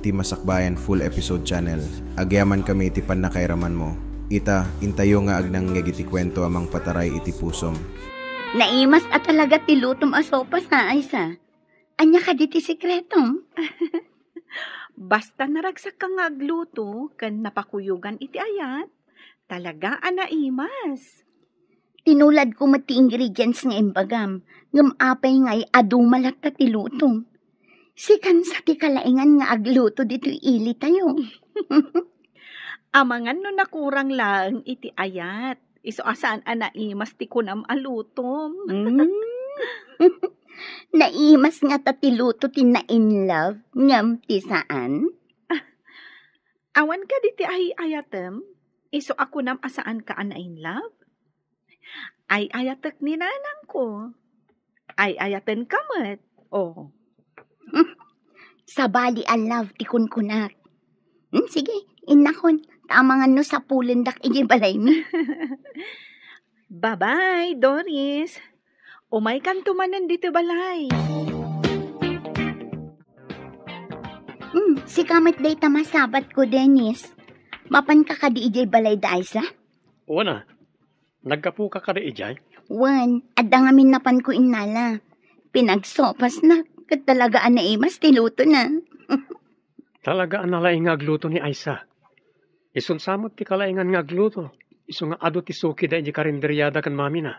ti Masakbayan Full Episode Channel. Agyaman kami iti panakairaman mo. Ita, intayo nga agnang ngagiti kwento amang pataray iti pusom. Naimas at talaga ti lutom asopas na Aysa. Anya ka di ti sikretong? Basta naragsak ka nga agluto, kan napakuyugan iti ayat. Talaga anaimas. Tinulad ko mati ingredients nga imbagam. Ngam apay nga'y adumalat ta ti lutong. Sikan sa ti kalaingan nga agluto dito ili tayo. Amangan no nakurang lang iti ayat. Iso asaan anaimas ti kunam alutom. Naimas nga ta ti luto ti na in love. Ngam ti saan? Awan ka di ti ay ayatem. Iso ako nam asaan ka ana in love. Ay ayatek ni nanang ko. Ay ayaten kamet. Oh. Sabali a love ti kunkunak. Sige, inakon. Tamangan no sa pulendak iji balay mi. Bye-bye, Doris. Umay kan tumanan dito balay. Si kamat day tamasabat ko, Dennis. Mapan ka ka di iji balay da Aysa? Una, nagkapu ka ka di ijay? Wan, adda ngamin napan ko inala. Pinagsopas na. Kat talaga anaimas tiluto na. Talaga analaing nga agluto ni Aysa. Isun samot ti kalaingan nga agluto. Isu nga ado ti suki da iji karinderyada kan mami na.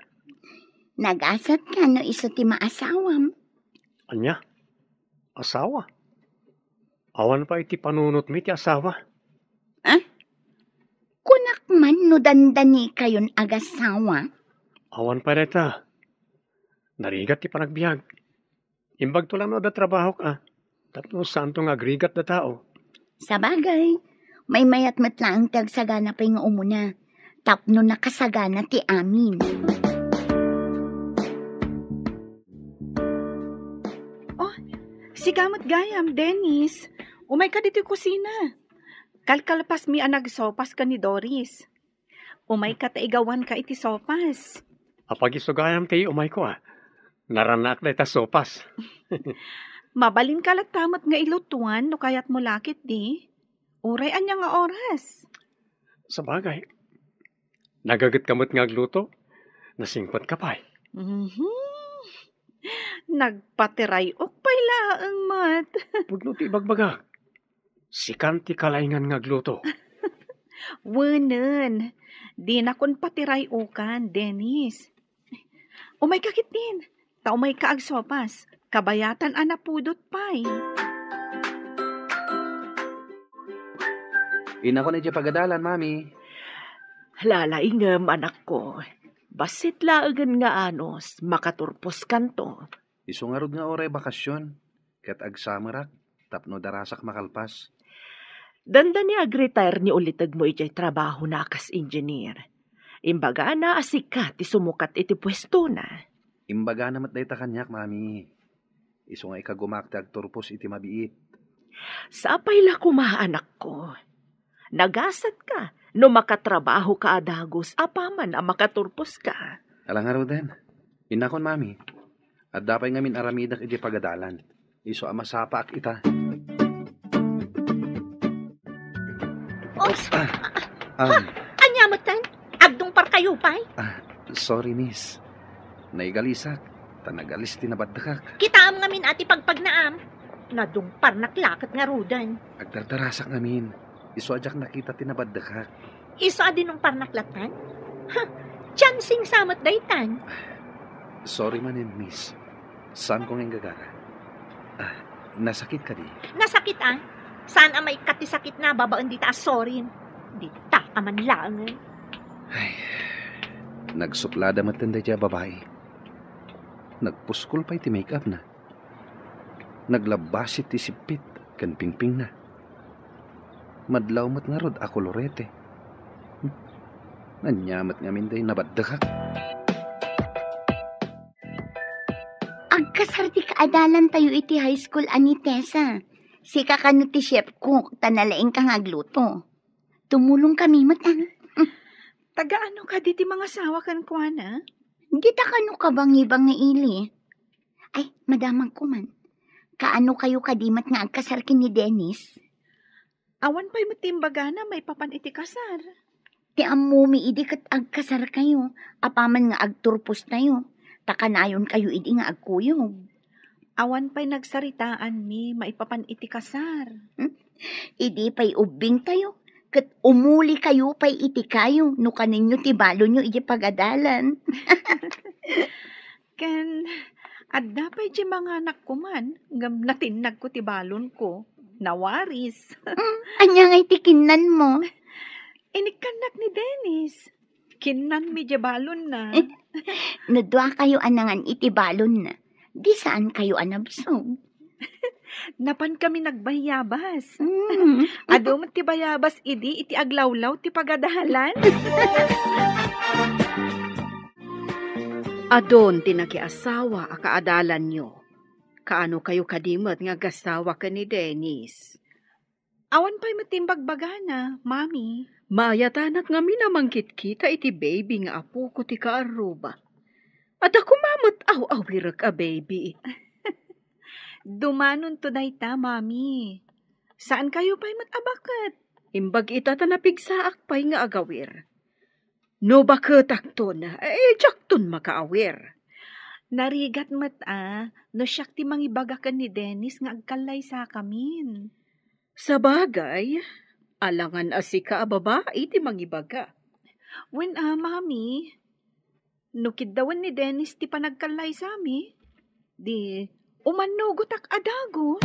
Nagasat ka no iso ti maasawam. Anya? Asawa? Awan pa iti panunot mi ti asawa. Kunak man no dandani kayon agasawa. Awan pa reta. Narigat ti panagbiag. Imbag to lang no da trabaho ka. Tapno santong agrigat da tao. Sabagay, may mayat matlaang tagsagana pa nga umuna. Tapno nakasagana ti amin. Si kamot gayam, Dennis. Umay ka dito kusina. Kalkalpas mi anag sopas ka ni Doris. Umay ka taigawan ka iti sopas. Apag isugayam ti umay ko Naranak na ita sopas. Mabalin ka lagtamot nga ilutuan no kayat mo lakit di. Uray anya nga oras. Sa bagay. Nagagat kamot nga agluto. Nasingpot ka pa Nagpatiray ok pa'y laang mat. Pudno ti ibagbagak. Sikan ti kalaingan nga agluto. Wanan. Di na kon patiray okan, Dennis. Umay kakit din. Ta umay kaag sopas. Kabayatan anapudot pa'y. Ina ko na dyan pagadalan, mami. Lalaingam, anak ko. Basit laagan nga anos, makaturpos kanto. Isungarod nga oray bakasyon. Kat agsamarak, tapno darasak makalpas. Danda ni ag-retire ni ulitag mo ijay trabaho na kas engineer. Imbaga na asikat isumukat iti pwesto na. Imbaga namat day ta kanyak, mami. Iso nga ikagumakta agturpos iti mabiit. Sapay la kuma, anak ko. Nagasat ka, no makatrabaho ka adagos, apaman ang makaturpos ka. Alang araw din. Inakon, mami. At dapay ngamin aramidak iti pagadalan. Iso amasapa ak ita. Anyamatan, agdong par kayo pa'y. Sorry, miss. Naigalisak. Tanagalis tinabadakak. Kitaam ngamin ati pagpagnaam. Nadong par naklakat nga rudan. Agdardarasak ngamin. Iso ajak nakita tinabadakak. Iso adin ng parnaklatan? Chancing samot daytan. Sorry manin, miss. Saan ko ngayong gagara? Nasakit ka di? Nasakit Saan ang may katisakit na babaan di taas sorin? Di ta ka man lang. Ay, nagsuplada matanda dya babae. Nagpuskol pa iti make-up na. Naglabasit ti sipit, kan pingping na. Madlaw mat nga rod ako lorete. Nanyamat nga minday nabadakak. Agkasarti kaadalan tayo iti high school ani Tessa. Si kakano ti chef cook, tanalaing kang agluto. Tumulong kami matang. Taga-ano ka diti mga sawa kan kuana? Gita kano ka bang nga ili? Ay, madamang ko man. Kaano kayo kadimat nga agkasal ni Dennis? Awan pa'y matimbaga na may papan iti kasar. Ti amumi idi kat agkasar kayo. Apaman nga agturpos tayo. Takanayon kayo idi nga agkuyog. Awan pa'y nagsaritaan mi maipapan iti kasar. Idi pa'y ubing tayo. Kat umuli kayo pa'y iti kayo. No kaninyo ti balo nyo idi pagadalan. Ken, adda pa'y di mga anak ko man. Ngam natinag ko ti balon ko. Nawaris. Anya nga iti kinan mo. Inikanak ni Dennis. Kinan mi di balon na. Nadwa kayo anangan iti balon na. Di saan kayo anabsog. Napan kami nagbayabas. Mm. Ado mo ti bayabas idi iti aglawlaw ti pagadahalan. Adon tinakiasawa a kaadalan nyo. Kaano kayo kadimot nga gasawa ka ni Dennis? Awan pa'y matimbag bagana, mami. Mayatanak nga minamangkit kita iti baby nga apo ko ti kaaruba. At ako mamot awir ka baby. Dumanon to dayta, mami. Saan kayo pa'y matabakat? Imbag itata napigsaak pa'y nga agawir. No bakit akton, jakton makaawir. Narigat no siyak ti mangibagakan ni Dennis nga agkalay sa kamin. Sa bagay, alangan asika a babae ti mangibaga. When mami, nukid dawan ni Dennis ti panagkalay sa mi, di umanugot ak adagos.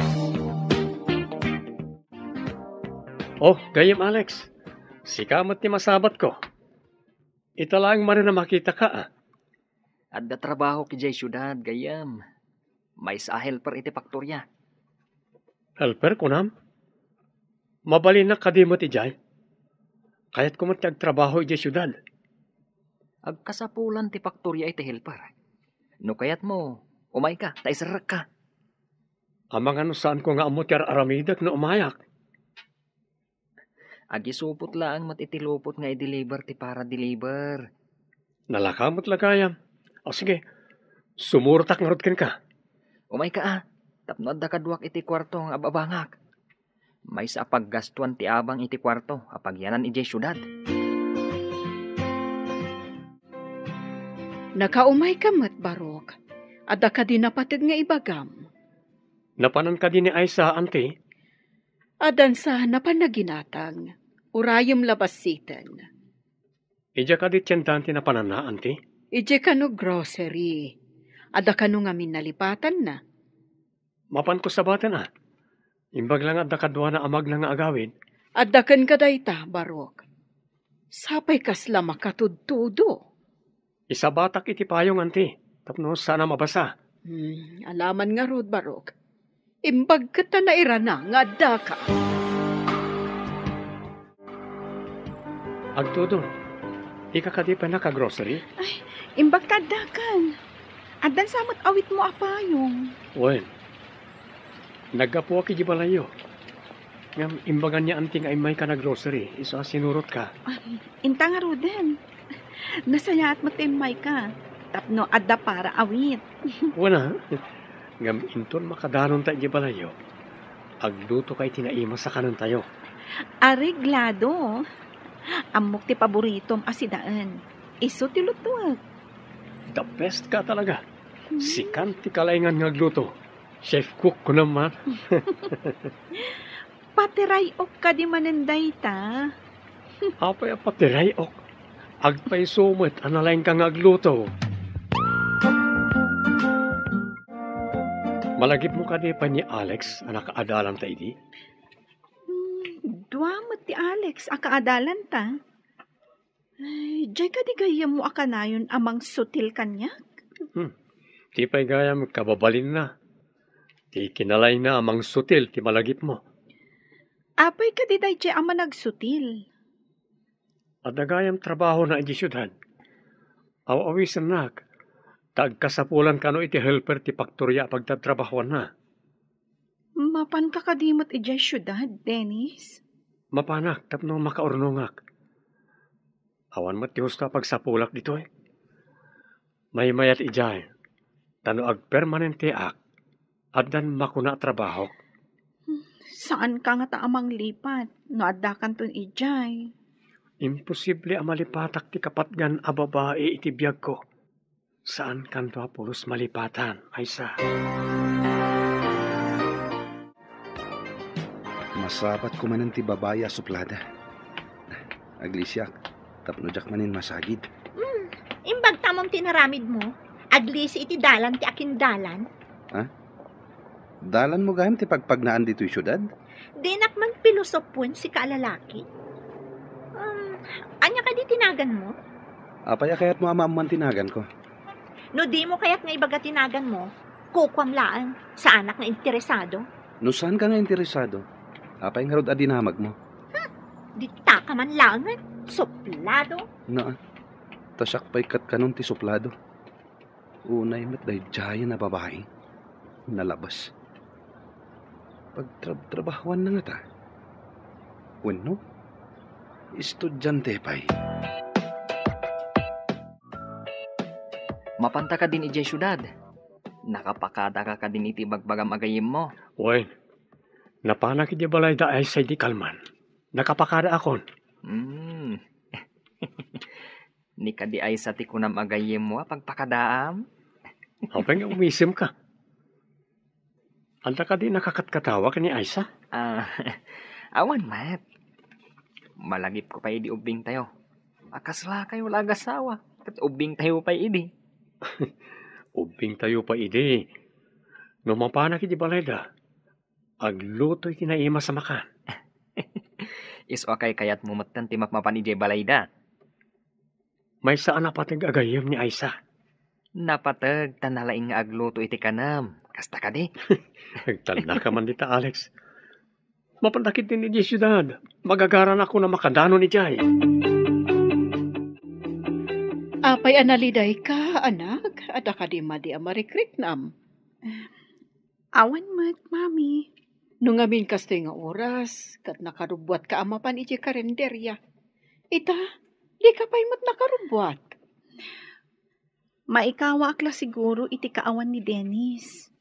Oh, gayam Alex. Sikamat ti masabat ko. Ita lang man na makita ka. Adda trabaho ki jay syudad, gayam. May sa helper iti faktorya. Helper ko nam? Mabalin na kadimot ijay. Kaya't kumat trabaho ijay syudad. Agkasapulan ti faktorya iti helper. No kayat mo, umay ka, taisarak ka. Amang ano saan ko nga amot yar aramidak no umayak. Agisupot lang mat itilupot nga i-deliver ti para deliver. Nalakamot lagayam. O sige, sumurtak nga rod ka. Umay ka tapno adda kadwak iti kwarto nga ababangak. May sa paggastuan ti abang iti kwarto, apagyanan iti syudad. Nakaumay ka mat barok. Adda ka din napatid nga ibagam. Napanan ka din ni Aisa, ante. Adan sa napanaginatang. Urayom labasitan. Ija ka di tiyantan ti napanan na, ante. Ije ka no grocery. Adda ka no nga minalipatan na. Mapan ko sa bata na. Imbag lang at nakadwa na amag na nga agawin. Adda kan ka dayta, barok. Sapay kasla makatudtudo. Isa batak iti payong, ante. Tapno sana mabasa. Alaman nga rod, barok. Imbag ka ta na irana nga adda ka. Agtudo, ika ka di pa naka-grocery? Imbag tadakan. Adan samot awit mo apayong. Wen, naggapo ki di balayo. Ngam imbagan niya anting ay may ka na grocery. Isa sinurot ka. Inta nga Ruden. Nasaya at matimay ka. Tapno adda para awit. Wana, ngam inton makadanon tayo di balayo. Agluto kay tinaima sa kanan tayo. Areglado. Amok ti paboritom asidaan. Iso ti lutuag. The best ka talaga. Si Kanti kalaingan nga gluto. Chef cook ko naman. Patiray ok ka di manenday ta. Apay patiray ok. Agpay sumot analain ka nga gluto. Malagip mo ka di pa ni Alex anak adalan ta idi? Duamot ti Alex akaadalan ta. Ay, jay ka di gayam mo akanayon amang sutil kanyak? Ti pa'y gayam kababalin na. Ti kinalay na amang sutil ti malagip mo. Apay ka di day jay ama nagsutil. At nagayam trabaho na iti syudad. Awawisan nak. Tagkasapulan ka no iti helper ti faktorya pagtatrabahoan na. Mapan ka kadimot ijay syudad, Dennis? Mapanak, tapno makaurnungak. Awan mo ti husto pagsapulak dito eh. May mayat ijay. Tano ag permanente ak. At dan makuna trabaho. Saan ka nga taamang lipat? No adda kanton ijay. Imposible ang malipatak ti kapatgan a babae iti biyag ko. Saan kanto pulos malipatan, Aisa? Masapat ko manan ti babaya suplada. Aglisyak, tapno jak manin masagid. Imbag tamang tinaramid mo, aglisi iti dalan ti akin dalan. Dalan mo gayam ti pagpagnaan dito'y syudad? Dinak man pilosopon si kaalalaki. Anya ka di tinagan mo? Apaya kaya't mo amaman tinagan ko. No di mo kaya't nga ibaga tinagan mo, kukwamlaan sa anak na interesado. No saan ka nga interesado? Apay nga rod adinamag mo. Di ta ka man langan, suplado. Na, tasak pa'y kat kanon ti suplado. Unay mat dahi jaya na babae. Nalabas. Pagtrabahuan na nga ta. Bueno, estudyante pa'y. Mapanta ka din ijay syudad. Nakapakada ka din iti bagbagam agayim mo. Wen, napanak iti balay da ay sa di kalman. Nakapakada akon. Ni kadi ay sa tikunam agayim mo pagpakadaam. Hapang nga umisim ka. Anta ka di nakakatkatawa ka ni Aisa? Awan, Mat. Malagip ko pa idi ubing tayo. Akasla kayo wala agasawa. Kat ubing tayo pa idi. Ubing tayo pa idi. No mapanak iti balayda, agluto'y tinaima sa makan. Iso akay kayat mo matan ti mapmapan ijay balayda. May saan napatag agayam ni Aisa. Napatag tanalaing nga agluto iti kanam. Kasta ka di. Nagtanda ka man dita, Alex. Mapandakit din ni syudad. Magagaran ako na makadano ni Jay. Apay analiday ka, anak. Ada ka di madi amarikrik-nam. Awan mat, mami. Nung amin kastoy nga oras, kat nakarubwat ka amapan iti karenderya. Ita, di ka pa'y mat nakarubwat. Maikawa akla siguro iti kaawan ni Dennis.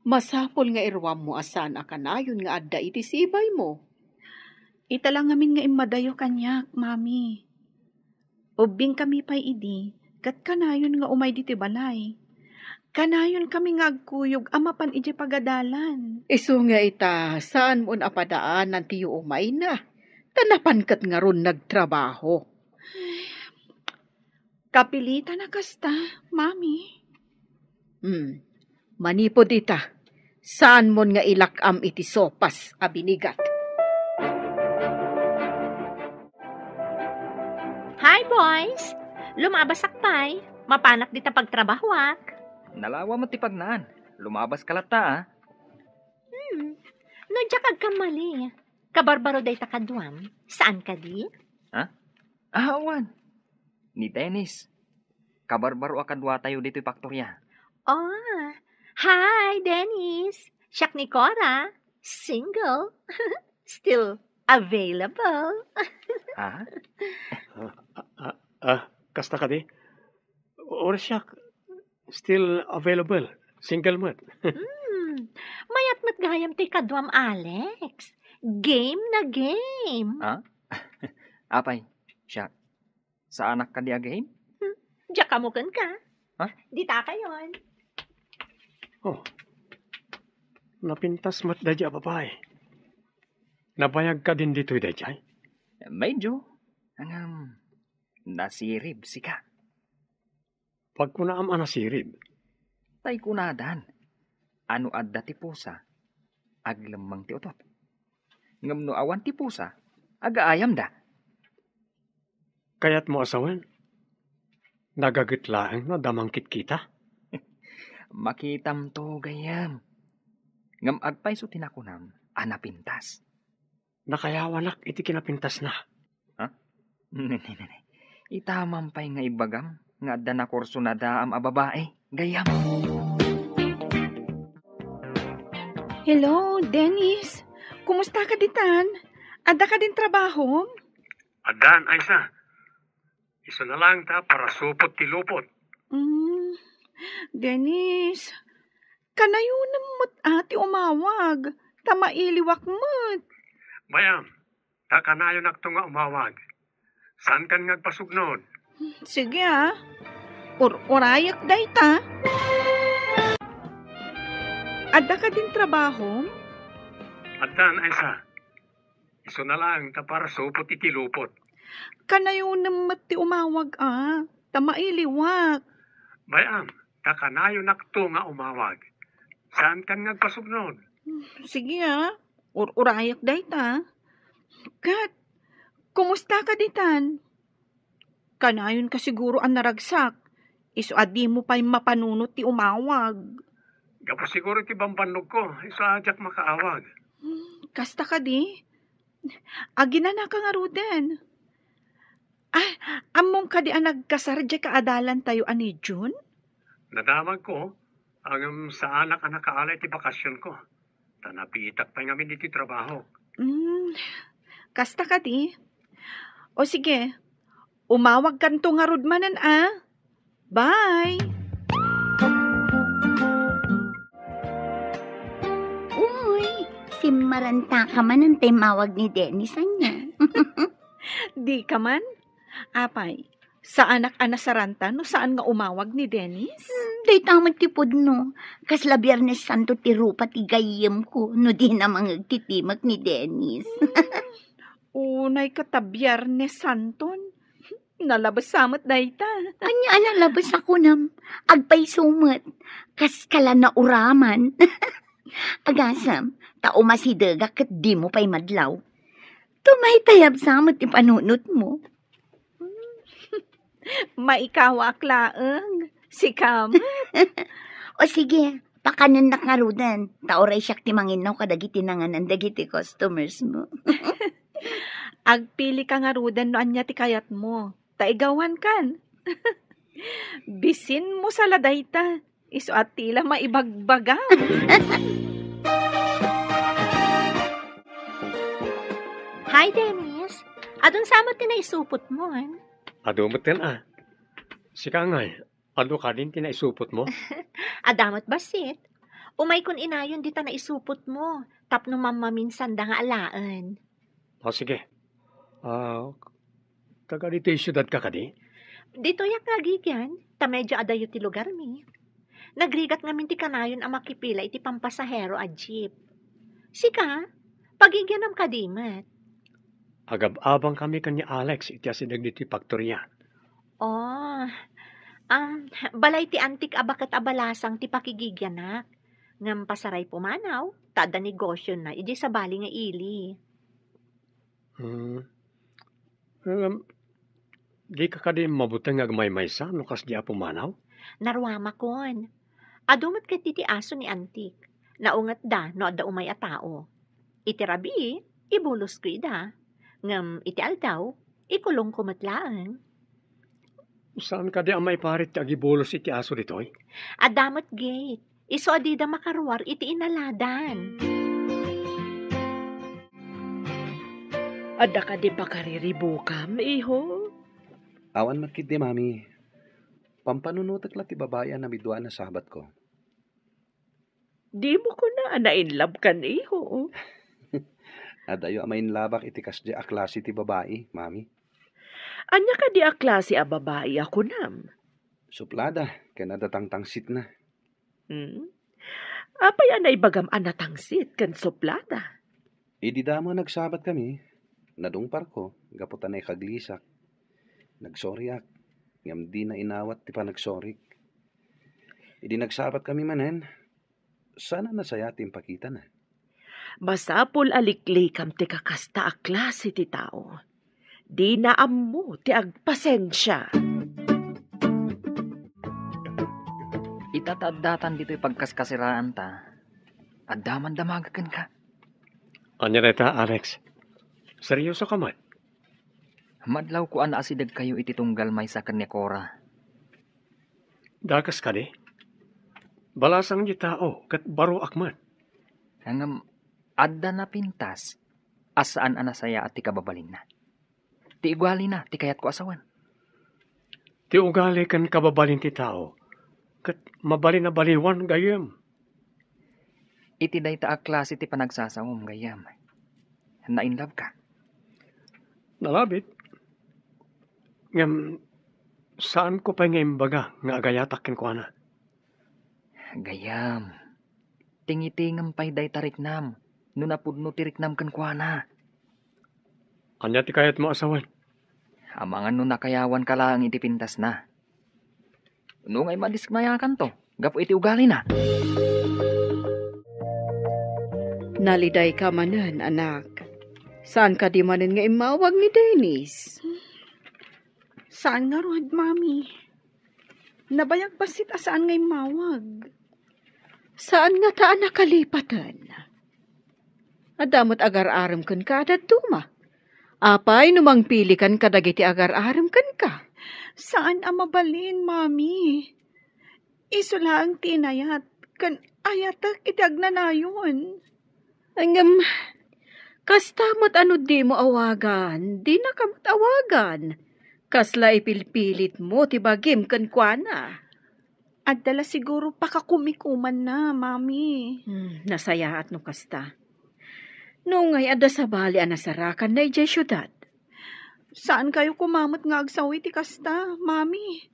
Masapol nga irwam mo asan akanayon nga adda iti sibay mo. Ita lang amin nga imadayo kanyak, mami. Ubing kami pa'y idi, kat kanayon nga umay diti balay. Kanayon kami nga agkuyog amapan iti pagadalan. Isu nga ita, saan mo napadaan ng tiyo umay na? Tanapan kat nga ron nagtrabaho. Kapilita na kasta, mami. Manipod ita, saan mo nga ilakam iti sopas a binigat? Hi, boys! Lumabasak pa'y. Mapanak di ta pagtrabahwak. Nalawa mo ti pagnaan. Lumabas kalata No, jakag ka mali. Kabarbaro day ta kaduam. Saan ka di? Awan. Ni Dennis. Kabarbaro akadwa tayo dito paktorya. Oh, hi, Dennis. Siyak ni Cora. Single. Still available. Kasta ka di? Or siya, still available. Single mat. Mayat mat gayam ti kadwam, Alex. Game na game. Apay, siya. Sa anak ka di again? Diyak kamukan ka. Dita ka yon. Oh, napintas mat dadya babae. Nabayag ka din dito'y dadya? Medyo. Nasirib sika. Pag kunaam anasirib. Tay kunadan. Ano adda ti pusa? Aglamang ti utot. Ngam no awan ti pusa, agaayam da. Kaya't mo asawan? Nagagitlaang na damangkit kita? Makitam to gayam. Ngam agpay so tinakunam, anapintas. Nakayawanak iti kinapintas na. Itamam pa'y nga ibagam, nga adda na kurso na daam a babae, gayam. Hello, Dennis. Kumusta ka ditan? Ada ka din trabaho? Adan, Aisa. Isa na lang ta para supot ti lupot. Dennis, kanayon mo't ati umawag. Tamailiwak mo. Bayam, takanayo nakto nga umawag. Saan kan ngagpasugnod? Sige Urayak dayta. Adda ka din trabaho? Addan ay sa. Iso na lang para supot iti lupot. Kanayo namat ti umawag Tamailiwak. Bayam, takanayo nakto nga umawag. Saan kan ngagpasugnod? Sige Urayak dayta. Kat, kumusta ka ditan? Kanayon ka siguro ang naragsak. Iso adi mo pa'y mapanunot ti umawag. Gapo siguro ti bambanog ko. Iso ajak makaawag. Kasta ka di? Agina na ka nga ruden. Among ka di ang nagkasarja ka adalan tayo ani June? Nadamag ko ang sa anak nakaalay ti bakasyon ko. Tanapitak pa ngamin iti trabaho. Kasta ka di? O sige, umawag kanto nga rudmanan Bye! Uy, si Maranta ka man ang timawag ni Dennis niya. Di ka man? Apay, sa anak-anak saranta no saan nga umawag ni Dennis? Day tamang tipod no. Kasla Biyernes Santo ti rupa ti gayem ko no di na mangagtitimak ni Dennis. Unay ka Biyernes Santon. Nalabas samot dayta. Anya alalabas ako nam. Agpay sumot. Kas kala na uraman. Agasam, tao masidaga kat di mo pa'y madlaw. Tumaytayab samot ti panunot mo. Maikawa klaeng. Si Kam. O sige, pakanan na karudan. Taoray siyak ti manginaw kadagiti nanganan dagiti customers mo. Agpili ka nga rudan no anya ti kayat mo. Taigawan kan. Bisin mo sa ladayta. Iso at tila maibagbaga. Hi, Dennis. Adun samot tinaisupot mo, Adumot din Sika ngay, ado ka din tinaisupot mo? Adamot basit. Umay kun inayon dita na isupot mo. Tapno mamaminsan da nga alaan. O sige. Taga dito yung syudad ka kadi? Dito yak nagigyan. Ta medyo adayo ti lugar mi. Nagrigat ngamin ti kanayon ang makipila iti pampasahero a jeep. Sika, pagigyanam kadimat. Agab-abang kami kanya Alex iti asidag dito paktorya. Balay ti antik abakat abalasang ti pakigigyanak. Ngam pasaray pumanaw, tada negosyo na, iji sa bali nga ili. Di ka kadi mabutang agmay-maysa no kas di apumanaw? Narwama kon. Adumot ka titi aso ni antik. Naungat da no adda umay a tao. Iti rabi, ibulos ko ida. Ngam iti aldaw, ikulong ko matlaan. Saan ka di amay parit ti agibulos iti aso ditoy? Adamot gate. Iso adida makarwar iti inaladan. Adda ka di pa kariribukam, iho? Awan makit di, mami. Pampanunutak la ti babayan na bidwa na sabat ko. Di mo ko na na-inlove kan, iho. Adayo amain labak iti kasdi a klase ti babae, mami. Anya ka di a klase a babae ako nam. Suplada, kaya nadatangtangsit na. Apay anay bagam anatangsit kan suplada. Idi damo nagsabat kami. Nadungpar ko, gaputan ay kaglisak. Nagsoryak. Ngam di na inawat ti pa nagsorik. Idi nagsabat kami manen. Sana nasaya ti impakita na. Masapul aliklikam ti kakasta a klase ti tao. Di na ammo ti agpasensya. Itatadatan dito'y pagkaskasiraan ta. Adaman damagakan ka. Anya reta, Alex? Seryoso ka man? Madlaw ko ana asidag kayo iti tunggal may sa kanya Cora. Dakas ka di? Balasang di tao, kat baro akman. Hangam adda na pintas, asaan anasaya at ti kababalin na. Ti igwali na, ti kayat ko asawan. Ti ugali kan kababalin ti tao, kat mabali na baliwan gayem. Iti dayta a klase ti panagsasawom gayam. Na-inlove ka. Nalabit. Ngam, saan ko pa ngayon baga nga agayatak ken ko na? Gayam. Tingitingam pa'y day tariknam. No napudno tiriknam kan kuana. Anya ti kayat mo asawan? Amangan no nakayawan ka lang iti pintas na. No ngay madismayakan to. Gapo iti ugali na. Naliday ka manan, anak. Saan ka di manan nga imawag ni Dennis? Saan nga rod, mami? Nabayag basit asaan ngay mawag. Saan nga taan nakalipatan? Adamot agar-aram kan ka adat tuma. Apay numang pili kan kadagiti agar-aram kan ka. Saan ang mabalin, mami? Iso lang tinayat. Kan ayatak itag na nayon. Angam, kastamot ano di mo awagan, di na kamot awagan. Kasla ipilpilit mo, tibagim kan kuana. At dala siguro pakakumikuman na, mami. Nasaya at no kasta. Noong ngay ada sa bali anasarakan na ijay syudad. Saan kayo kumamot nga agsawi ti kasta, mami?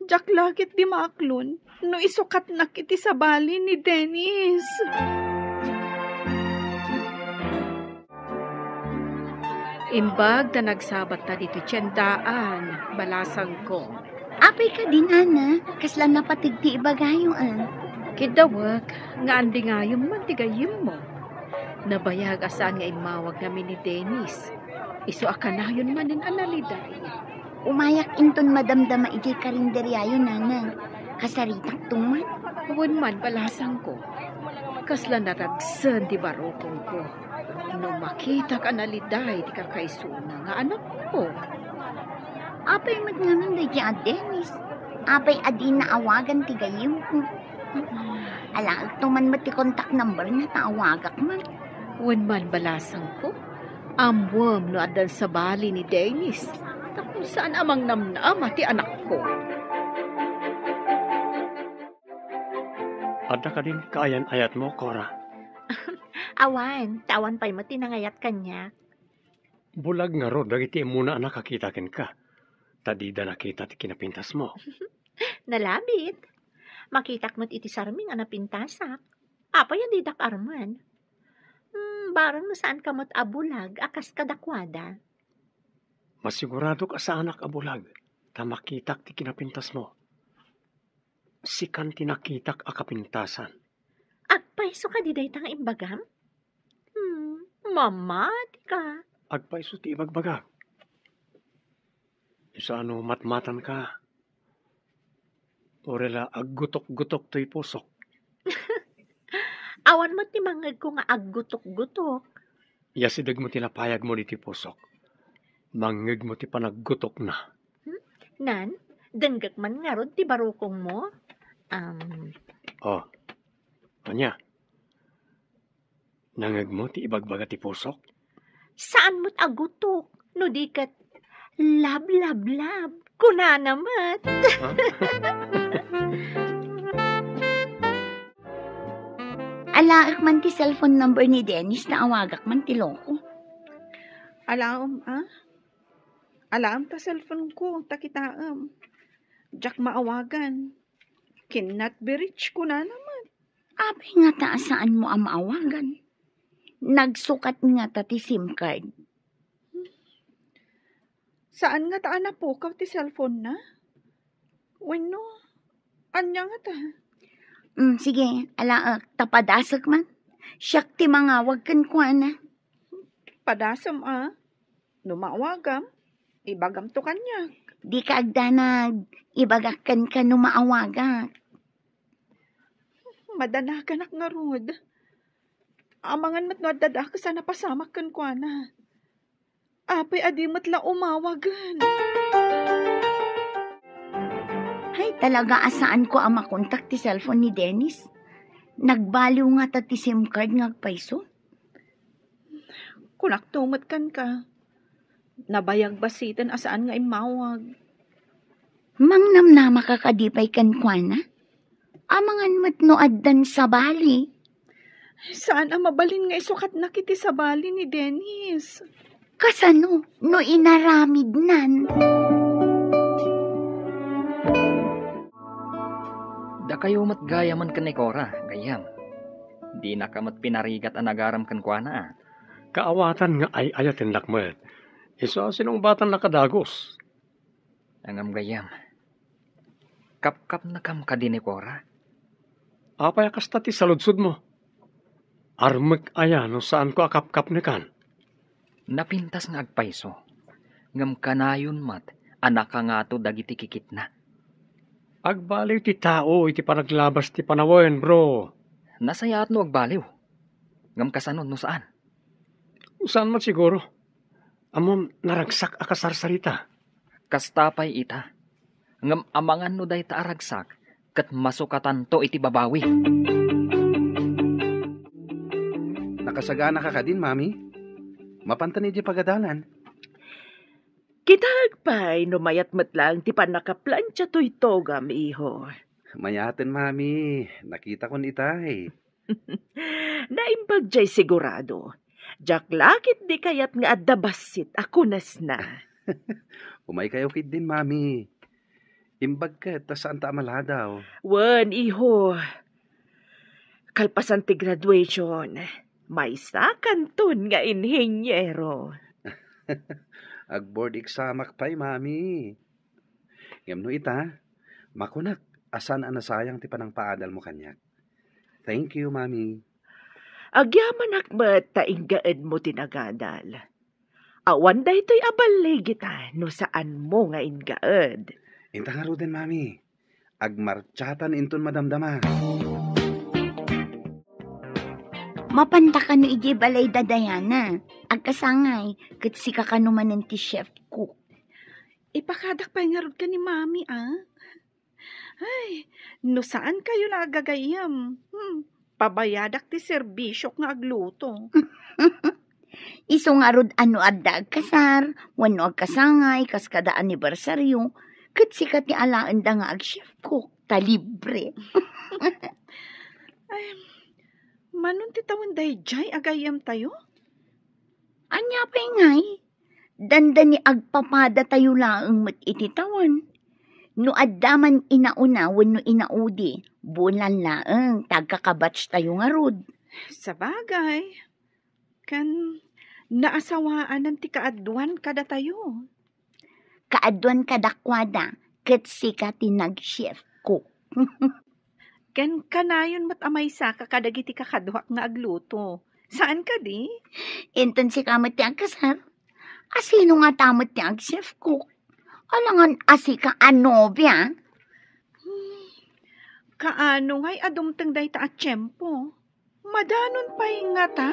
Jak lagit di maaklon, no isukat na kiti sa bali ni Dennis. Imbag na nagsabat ta dito tiyandaan, balasang ko. Apay ka din, ana. Kasla napatigti ibagayo, Kidawag, nga andi nga yung mantigayim mo. Nabayag asaan nga imawag namin ni Dennis. Iso akanayon manin analiday. Umayak inton madamdama iti karinderyayo, nana. Kasaritak tuman. Huwag man balasang ko. Kasla naragsan di barokong ko. No makita ka naliday di kakaisuna nga anak ko. Apay mat naman da dyan, Dennis. Apay adi na awagan ti gayim ko. Alaag tuman mat ti contact number na taawagak man. Huwag man balasang ko. Amwam no adan sa bali ni Dennis. Tapos saan amang namnaama ti anak ko. Adda ka din kaayan ayat mo, Cora. Awan, tawan pa'y mo tinangayat kanya. Bulag nga ro, dagiti muna nakakitakin ka. Tadida nakita ti kinapintas mo. Nalabit. Makitak mo't iti sarming anapintasak. Apa yan didak arman? Barang na saan ka mo't abulag, akas kadakwada. Masigurado ka sa anak abulag. Ta makitak ti kinapintas mo. Sikan tinakitak akapintasan. Agpaiso ka di day tang imbagam? Mama, di ka. Agpaiso ti ibagbagag. Isa ano matmatan ka. Orela aggutok-gutok to'y pusok. Awan mo ti mangag ko nga aggutok-gutok. Yasidag mo tinapayag mo ni ti pusok. Mangag mo ti panaggutok na. Nan, denggak man nga ron ti barukong mo. Oh, anya? Nangag mo ti ibagbaga ti pusok? Saan mo't agutok? No di kat lab. Kuna naman. Alaak man ti cellphone number ni Dennis na awagak man ti loko. Alam, Alam ta cellphone ko, takitaam. Jak maawagan. Cannot be reached ko na naman. Apay nga ta saan mo ang maawagan. Nagsukat nga ta ti SIM card. Saan nga taan na po ti cellphone na? Bueno, anya nga ta? Sige, alaak, tapadasag man. Siyak ti mangawag kan kwa na. Padasam Numawagam, ibagam to kanya. Di ka agdanag, ibagakan ka numaawaga. Madanakanak nga rod. Amangan mat no dadak sa napasamak kan kwa na. Apay adi matla umawagan. Hay, talaga asaan ko ang makontak ti cellphone ni Dennis? Nagbaliw nga ta ti SIM card nga paiso. Kunak tumat kan ka. Nabayag basitan asaan nga imawag. Mangnam na makakadipay kan kwa na? Amangan mat no addan sa bali. Saan ang mabalin nga isukat na kiti sa bali ni Dennis? Kasano no inaramid nan? Da kayo mat gayaman kan ni Cora, gayam. Di na ka mat pinarigat ang nagaram kan kwa na. Kaawatan nga ay ayatin lakmet. Isa sinong batang nakadagos. Angam gayam. Kap-kap na kam ka din ni Cora. Apay kasta ti saludsud mo. Armek aya no saan ko akap-kap ni kan. Napintas nga agpaiso. Ngam kanayon mat, anak ka nga to dagiti kikit na. Agbaliw ti tao iti panaglabas ti panawen, bro. Nasayaat no agbaliw. Ngam kasanon no saan? Saan man siguro? Amom naragsak akasarsarita. Kastapay ita. Ngam amangan no day taaragsak, kat masukatan to iti babawi. Nakasagana ka ka din, mami. Mapantan di pagadalan. Kitag pa'y numayat matlang ti panakaplansya to'y togam, iho. Mayaten, mami. Nakita ko ni itay. Naimbag jay sigurado. Jak lakit di kayat nga adabasit ako nas na. Umay kayo kid din, mami. Imbag ka, ta saan ta amaladaw. Wan, iho. Kalpasan ti graduation. May sakanton nga inhinyero. Ag-board examak pa'y, mami. Ngam no ita, makunak, asan ang nasayang ti panang paadal mo kanyak. Thank you, mami. Agyaman akmat tainggaed mo tinagadal. Awan da ito'y abalay kita no saan mo nga ingaed. Inta nga din, mami. Agmarchatan inton madamdama. Mapanta ka no iji balay dadayana. Agkasangay, kat si kakanumanan ti chef cook. Ipakadak pa nga rod ka ni mami, ah. Ay, no saan kayo nagagayam? Pabayadak ti serbisyo nga agluto. Iso nga rod ano adda agkasar, wano agkasangay, kas kada anibersaryo, kat si ti alaan da nga ag chef cook, ta libre. Ay, manon ti tawon day jay agayam tayo? Anya pa ngay, danda ni agpapada tayo laang mat ititawan. No addaman inauna, wano inaudi, bulan laang, tagkakabatch tayo nga rod. Sa bagay, kan naasawaan ng ti kaadwan kada tayo. Kaadwan kadakwada, kat si ti nag-chef cook. Ken kanayon mat amay sa kakadagiti kakadwa nga agluto. Saan ka di? Inton si kamat ti agkasar, asino nga tamot ti ag-chef cook? Alangan asi ka anobya? Kaano nga'y adumteng day ta at tiyempo? Madanon pa nga ta?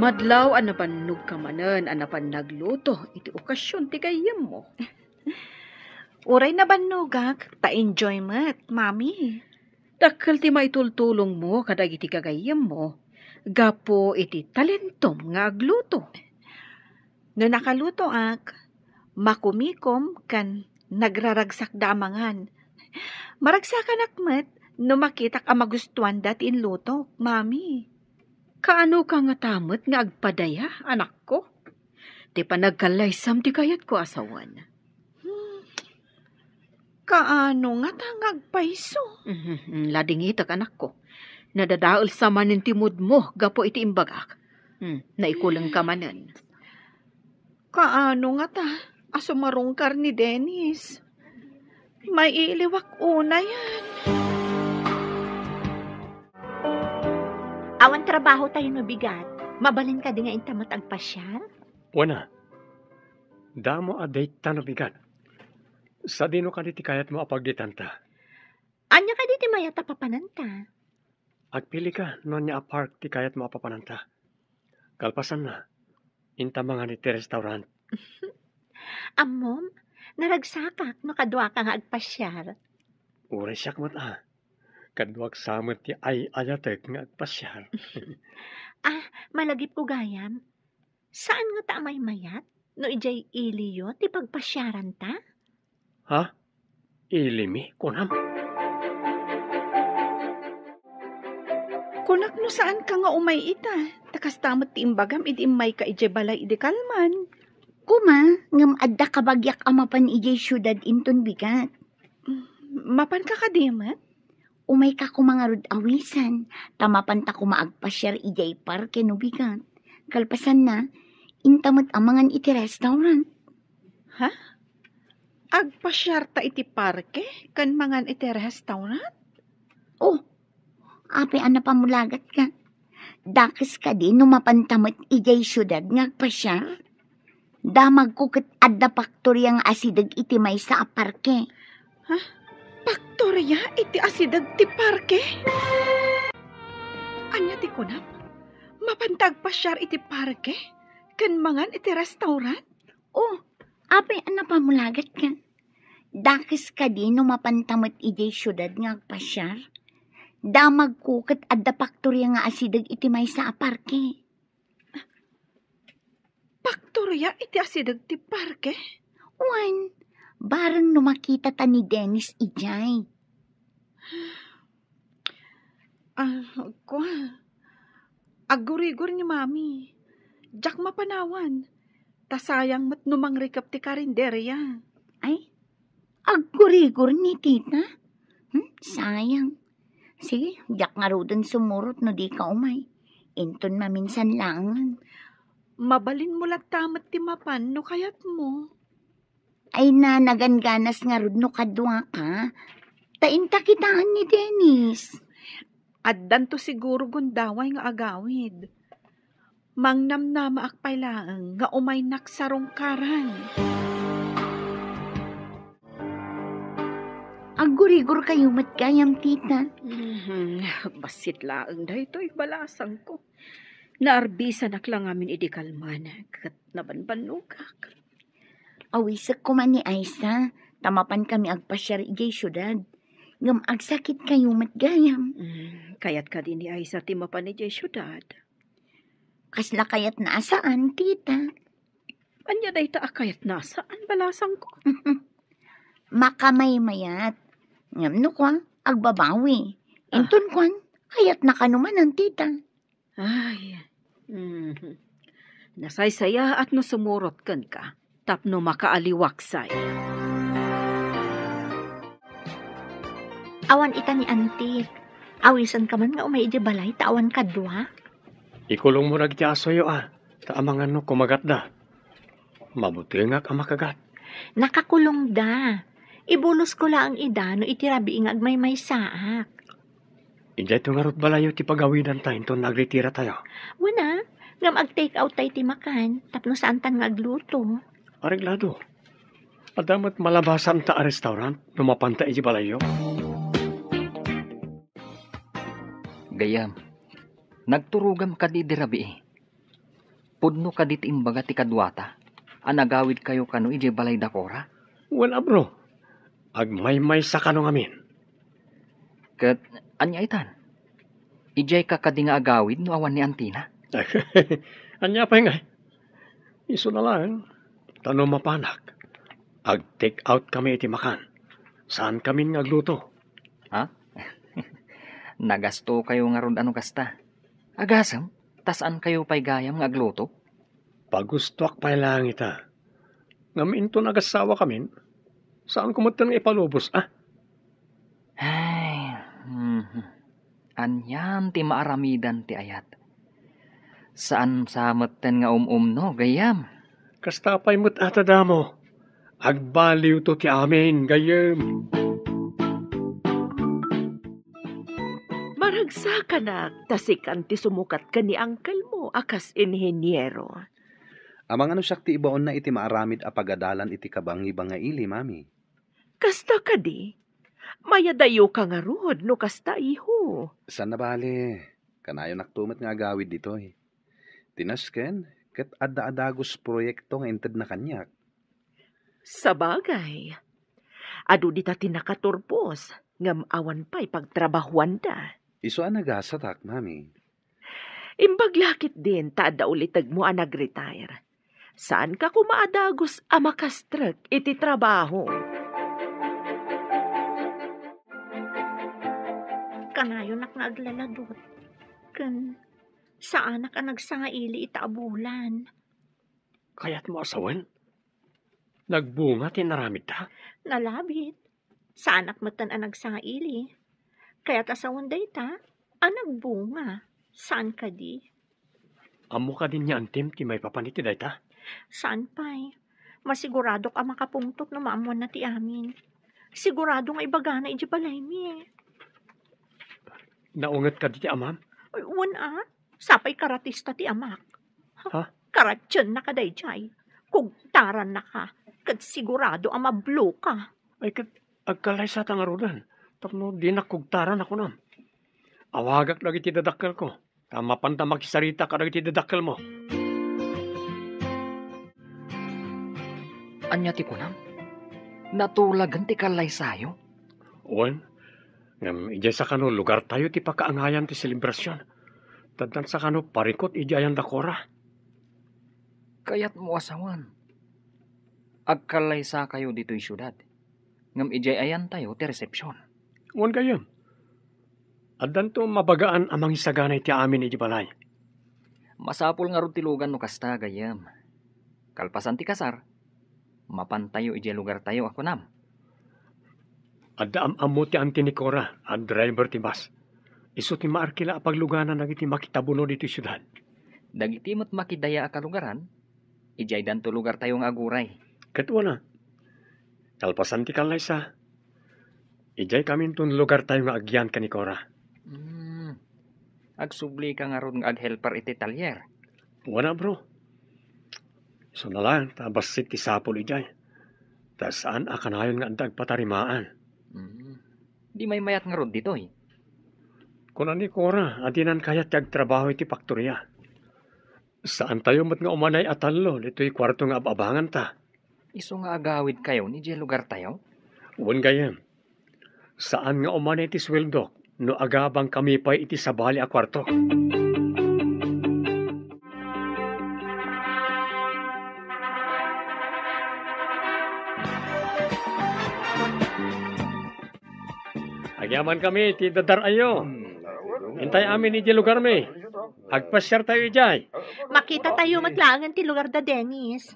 Madlaw anapannog ka manen, anapan nagluto, iti okasyon ti gayam mo. Uray na banugak, ta-enjoy mat, mami. Dakkel ti maitultulong mo kadag iti kagayam mo. Gapo iti talentom nga agluto. No nakaluto ak, makumikom kan nagraragsak damangan. Maragsakan akmat, no makitak ang magustuhan dati inluto, mami. Kaano ka nga tamot nga agpadaya, anak ko? Ti panagkalaysam ti kayat ko asawan. Kaano nga tangagpaiso? Lading itak, anak ko. Nadadaol sa manin timod mo, gapo iti imbagak. Naikulang ka manan. Kaano nga ta? Asumarungkar ni Dennis. May iliwak una yan. Awan trabaho tayo no bigat. Mabalin ka di nga intamot agpasyal? Wana. Damo aday tanabigan. Sa dino ka diti kayat mo apagditanta. Anya ka diti mayata papananta? Agpili ka no niya apark ti kayat mo apapananta. Kalpasan na. Inta mga ni ti restaurant. Amom, naragsakak no kadwa ka nga agpasyal. Uray siyak mat Kadwag samot ti ay ayatek nga agpasyal. Malagip ko gayam. Saan nga ta may mayat? No ijay iliyo ti pagpasyaran ta? Ha? Ilimi kunam. Kunak no saan ka nga umay ita. Takas tamot ti imbagam idi may ka ije balay idi kalman. Kuma, ngam adda kabagyak amapan ijay syudad inton bigat. Mapan ka kadimat? Umay ka kumangarod awisan, tamapan ta kumaagpasyar ijay parke no bigat. Kalpasan na, intamot amangan iti restaurant. Agpasyar ta iti parke kan mangan iti restaurant? Oh, ape ana pamulagat ka. Dakes ka din numapantamot ijay syudad ngagpasyar. Damag ko ket adda paktorya nga asidag iti may sa parke. Paktorya iti asidag ti parke? Anya ti kunam? Mapantag pasyar iti parke? Kan mangan iti restaurant? Oh, ape ana pamulagat ka. Dakes ka din numapantamot ijay syudad ngagpasyar. Damag ko ket adda paktorya nga asidag iti may sa parke. Paktorya iti asidag ti parke? Wan, bareng no makita ta ni Dennis ijay. Agurigur ni mami. Jak mapanawan. Tasayang mat numang rikap ti karinderya. Ay, aggurigur ni tita. Sayang. Sige, jak nga rodon sumurot no di ka umay. Inton maminsan langan. Mabalin mo lang tamat ti mapan no kayat mo. Ay na naganganas nga rod no kadwa ka. Tainta kitaan ni Dennis. Addan to siguro gundaway nga agawid. Mangnamnama akpay laeng nga umay naksarong karan. Agurigur kayo matgayam tita. Basit laeng da ito'y balasang ko. Naarbisan lang amin idikalman. Kat nabanbanugak. Awisak ko man ni Aisa. Tamapan kami agpasyar ijay syudad. Ngam agsakit kayo matgayam. Kayat ka din ni Aisa timapan ni syudad. Kasla kayat nasaan, tita? Anya day ta kayat nasaan balasang ko. Makamay-mayat. Ngam no kwa, agbabawi. Inton kwan, kayat nakanuman ang tita. Ay, nasaysaya at no sumurot kan ka, tapno makaaliwaksay. Awan ita ni Antik. Awisan ka man nga umay iti balay, tawan kadwa. Ikulong mo nagtiasoyo Taamangan no kumagat da. Mabuti nga ka makagat. Nakakulong da. Ibulos ko lang ang ida no itirabi ingag may saak. Inday ito nga rot balayo ti pagawidan tayo to nagretira tayo. Wana, ngam ag-take out tayo ti makan, tapno saan tan nga agluto. Areglado. Adamat malabasan ta a restaurant, numapanta iti balayo. Gayam, nagturugam ka di dirabi Pudno ka dit imbaga ti kadwata, anagawid kayo kano iti balay dakora? Wala bro, agmay-may sa kano ngamin. Kat, anya itan? Ijay ka kadi nga agawid no awan ni Antina? Anya pa nga. Iso na lang, tanong mapanak. Ag-take out kami iti makan. Saan kami nga agluto? Ha? Nagasto kayo nga ron ano kasta. Agasam, tasaan kayo pa'y gayam nga agluto? Pagustuak pa lang ita. Ngamin to nagasawa kami. Saan kumatan nga ipalubos, Ay, Anyam ti maaramidan ti ayat. Saan sameten nga no, gayam? Kasta pa'y mo't atadamo. Agbaliw to ti amin, gayam. Maragsa ka na, tasikan ti sumukat ka ni angkel mo, akas inhenyero. Amang ano siya ti ibaon na iti maaramid a pagadalan iti kabangi-banga ili, mami. Kasta ka di, mayadayo ka nga rod, no kasta iho. San na bale? Kanayo naktumat nga agawid dito Tinasken, ket adda-adagos proyekto nga inted na kanyak. Sa bagay, adu di ta tinakaturpos, ngam awan pa'y pagtrabahuan da. Iso nagasatak, mami. Imbaglakit din ta da ulitag mo ang nag-retire. Saan ka kumaadagos amakastrek iti trabaho? Kanayo nak nga aglaladot. ken sa anak ang nagsangaili itaabulan. Kaya't mo asawan? Nagbunga tinaramid ta? Nalabit. Sa anak matan ang nagsangaili. Kaya't asawan day ta, ang nagbunga. Saan ka di? Amo ka din niya antim ti may papaniti day ta? Saan pa'y? Masigurado ka makapungtot na maamuan na ti amin. Sigurado nga ibaga na iji balay mi. Naungat ka di ti amam? Ay, sapay karatista ti amak. Ha? Karatyan na ka day jay. Kugtaran na ka. Kad sigurado ang mablo ka. Ay kat agkalay sa tangarudan. Tapno di nakugtaran ako nam. Awagak lagi ti dadakkel ko. Tama panta makisarita ka lagi ti dadakkel mo. Anya ti kunam? Natulagan ti kalay sayo? Uwan, ngam ijay sa kano lugar tayo ti pakaangayan ti selebrasyon. Taddan sa kano parikot ijayan dakora. Kaya't mo asawan. Agkalay sa kayo dito'y syudad. Ngam ijay ayan tayo ti resepsyon. Uwan kayo. Addan to mabagaan amang isaganay ti amin iji balay. Masapul nga ron tilugan no kasta gayam. Kalpasan ti kasar, mapantayo ijay lugar tayo ako nam. Adda amo ti anti ni Cora, ang driver ti bus. Iso ti maarkila pagluganan nagiti makitabuno dito syudad. Dagiti mo't makidaya a kalugaran, ijay danto lugar tayo nga aguray. Katwa na. Kalpasan ti kalay sa. Ijay kami tun lugar tayo nga agyan ka ni Cora. Agsubli ka nga ron nga aghelper iti talyer. Wala bro. So na lang, tabas ti sapol ijay. Ta saan akanayon nga andag patarimaan. Di may mayat nga ron dito eh. Kuna ni Cora, adinan kayat yag trabaho iti faktorya. Saan tayo mat nga umanay atallo, dito'y kwarto nga ababangan ta. Iso nga agawid kayo ni ijay lugar tayo? Uwan gayem. Saan nga umanay iti sweldo, no agabang kami pa iti sabali a kwarto. Agyaman kami, ti dadar ayo. Hintay amin iti lugar mi. Agpasyar tayo ijay. Makita tayo matlangan ti lugar da Dennis.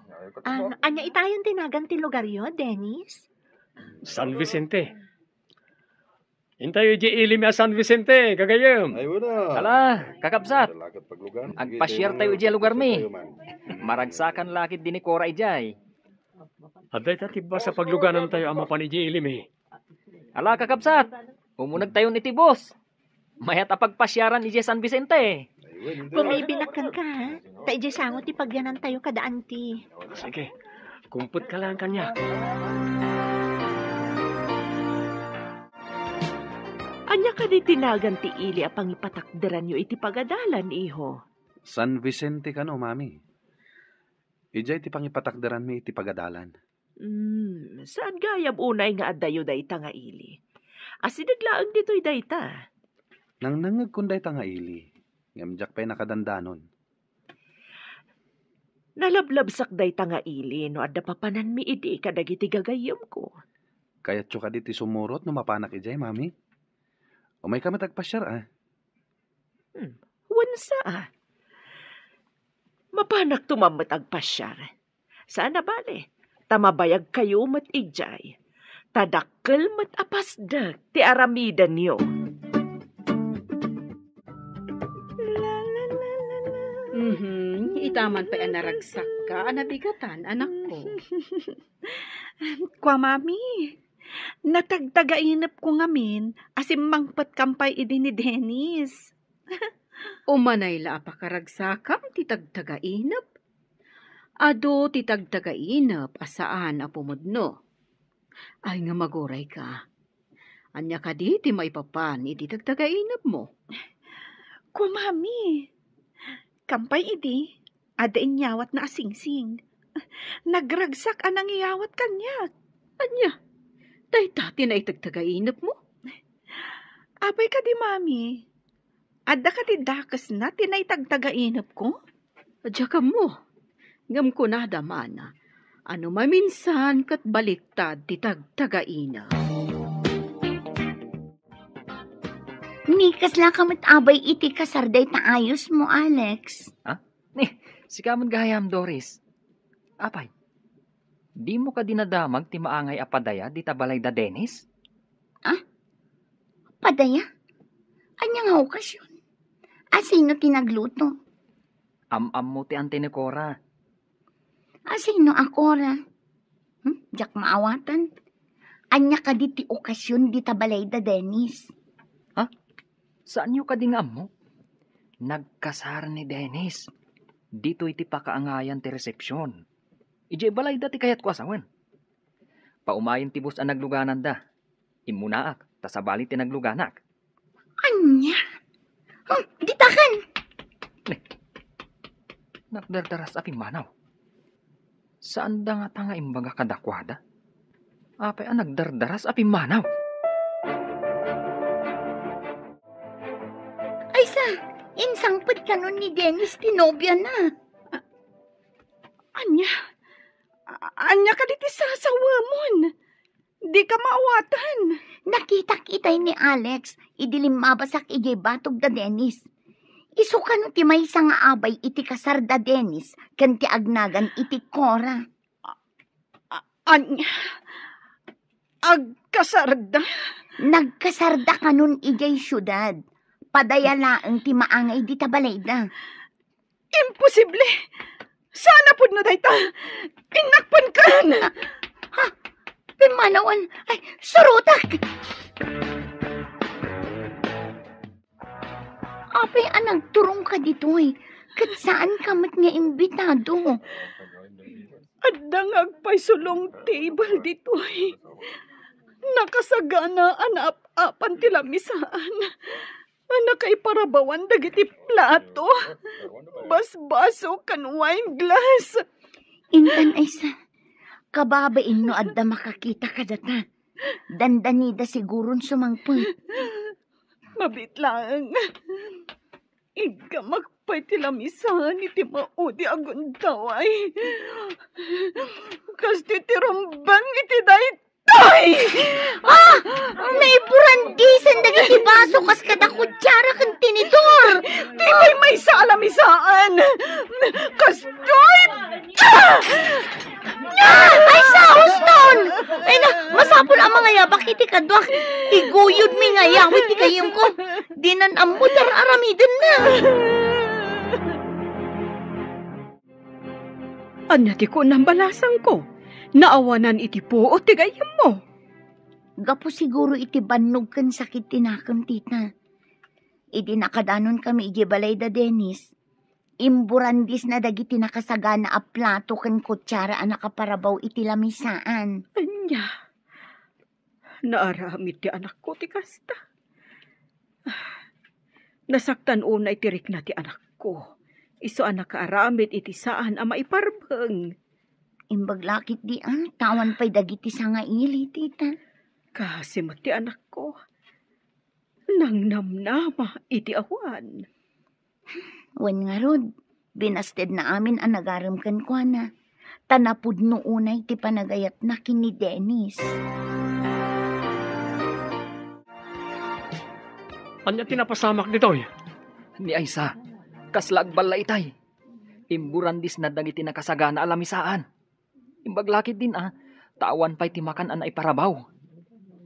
Anya itayan tinagan ti lugar yo, Dennis? San Vicente. Hintay iji ilimi a San Vicente, kagayem. Hala, kakabsat. Agpasyar tayo ijay lugar mi. Maragsakan lakit din ni Cora ijay. Aday tatiba sa pagluganan tayo ama pan iji ilimi. Hala, kakabsat. Umunag tayo ni Tibos. Mayat apagpasyaran ijay San Vicente. Pumibinakan ka, ha? Ta ijay sangot ti pagyanan tayo kada anti. Sige, kumput ka lang kanya. Anya ka di tinagan ti ili a pangipatakderan yo iti pagadalan, iho. San Vicente ka no, mami. Ijay ti pangipatakdaran mi iti pagadalan. Saan gayam unay nga adayo dayta nga ili? Asinaglaang dito'y dayta. Nang nangag kunday ta nga ili. Ngamjak pa'y nakadandanon. Nalablabsak dayta nga ili no adda papanan mi idi kadagiti gagayam ko. Kaya't tso ka diti sumurot no mapanak ijay, mami. O may ka matagpasyar, ah. Wansa. Mapanak tumamatagpasyar. Sana bale, tamabayag kayo mat ijay. Tadakkel mat apasdag ti aramidan niyo. Itaman pa yan naragsak ka, anabigatan, anak ko. Kwa mami, natagtagainap ko ngamin, asim mangpat kampay idi ni Dennis. Umanay la apakaragsakam titagtagainap. Ado titagtagainap asaan apumudno. Ay nga maguray ka. Anya ka di ti maipapan iti tagtagainap mo. Kwa mami, kampay idi, ada inyawat na asingsing. Nagragsak anang iyawat kanyak. Anya, dayta tinaitagtagainap mo? Abay ka di mami, ada ka ti dakas na tinaitagtagainap ko? Adya ka mo. Ngam ko na damana. Ano maminsan kat baliktad ti tagtagainap. Nikas lang kamot abay iti kasarday ta ayos mo, Alex. Si kamon gahayam, Doris. Apay, di mo ka dinadamag ti maangay apadaya di tabalay da Dennis? Padaya? Anya nga okasyon? Asino tinagluto? Am-am mo ti ante ni Cora. Asino akora? Diyak maawatan? Anya ka di ti okasyon di tabalay da Dennis? Saan yu ka dingam mo? Nagkasar ni Dennis. Dito iti pakaangayan ti resepsyon. Ije balay dati kayat ko asawan. Paumayin ti bus ang nagluganan da. Imunaak, tasabali ti nagluganak. Anya? Ditakan! Nagdardaras aping manaw. Saan da nga tanga imbaga kadakwada? Apay ang nagdardaras aping manaw. Ay sa, insangpad ka nun ni Dennis, tinobya na. Anya ka diti sasawamon. Di ka maawatan. Nakita-kitay ni Alex, idilim mabasak ijay batog da Dennis. Iso ka no ti may nga abay iti kasar da Dennis, kan ti agnagan iti Cora. Anya? Agkasarda? Nagkasarda ka nun ijay syudad. Padaya laeng ti maangay di tabalayda. Imposible. Sana pud na dayta. Inakpan kan. Pimanawan, ay, surutak! Apay, nagturong ka dito eh. Kat saan kamat nga imbitado? Adda nga agpaisulong table dito eh. Nakasagana anap-apan ti lamisaan. Nakaiparabawan dagiti plato. Basbaso kan wine glass. Intan ay sa, kababain no adda makakita ka data. Dandanida siguron sumangpun. Mabitlang. Iga magpay ti lamisan iti maudi aguntaway. Kas ti tirumbang iti daytoy. May burandisan dagiti baso kas kada kutsara kan tinidor. Di may sa alamisaan. Kastoy! Ay sa huston! Ay na, masapol ang mga yabak iti kadwak. Iguyod mi nga yawit ti kayong ko. Dinan amudar aramiden na. Anya ti ko nambalasang ko. Naawanan iti po o tigayam mo. Gapo siguro iti bannog kan sakit tinakam tita. Idi nakadanon kami iti balay da Dennis. Imburandis na dagiti nakasagana a plato kan kutsara a nakaparabaw iti lamisaan. Anya. Naaramid ti anak ko ti kasta. Nasaktan una itirik na ti anak ko. Iso anak kaaramid iti saan a maiparbeng. Imbaglakit di tawan pa'y dagiti sa nga ili, tita. Kasi mati anak ko. Nang namnama iti awan. Wan nga rod, binasted na amin ang nagaramkan ko na. Tanapud no unay ti panagayat na kini Dennis. Anya tinapasamak ditoy? Ni Aisa, kaslag bala itay. Imburandis na dagiti nakasagana alamisaan. Imbaglakit din tawan pa'y timakan an iparabaw.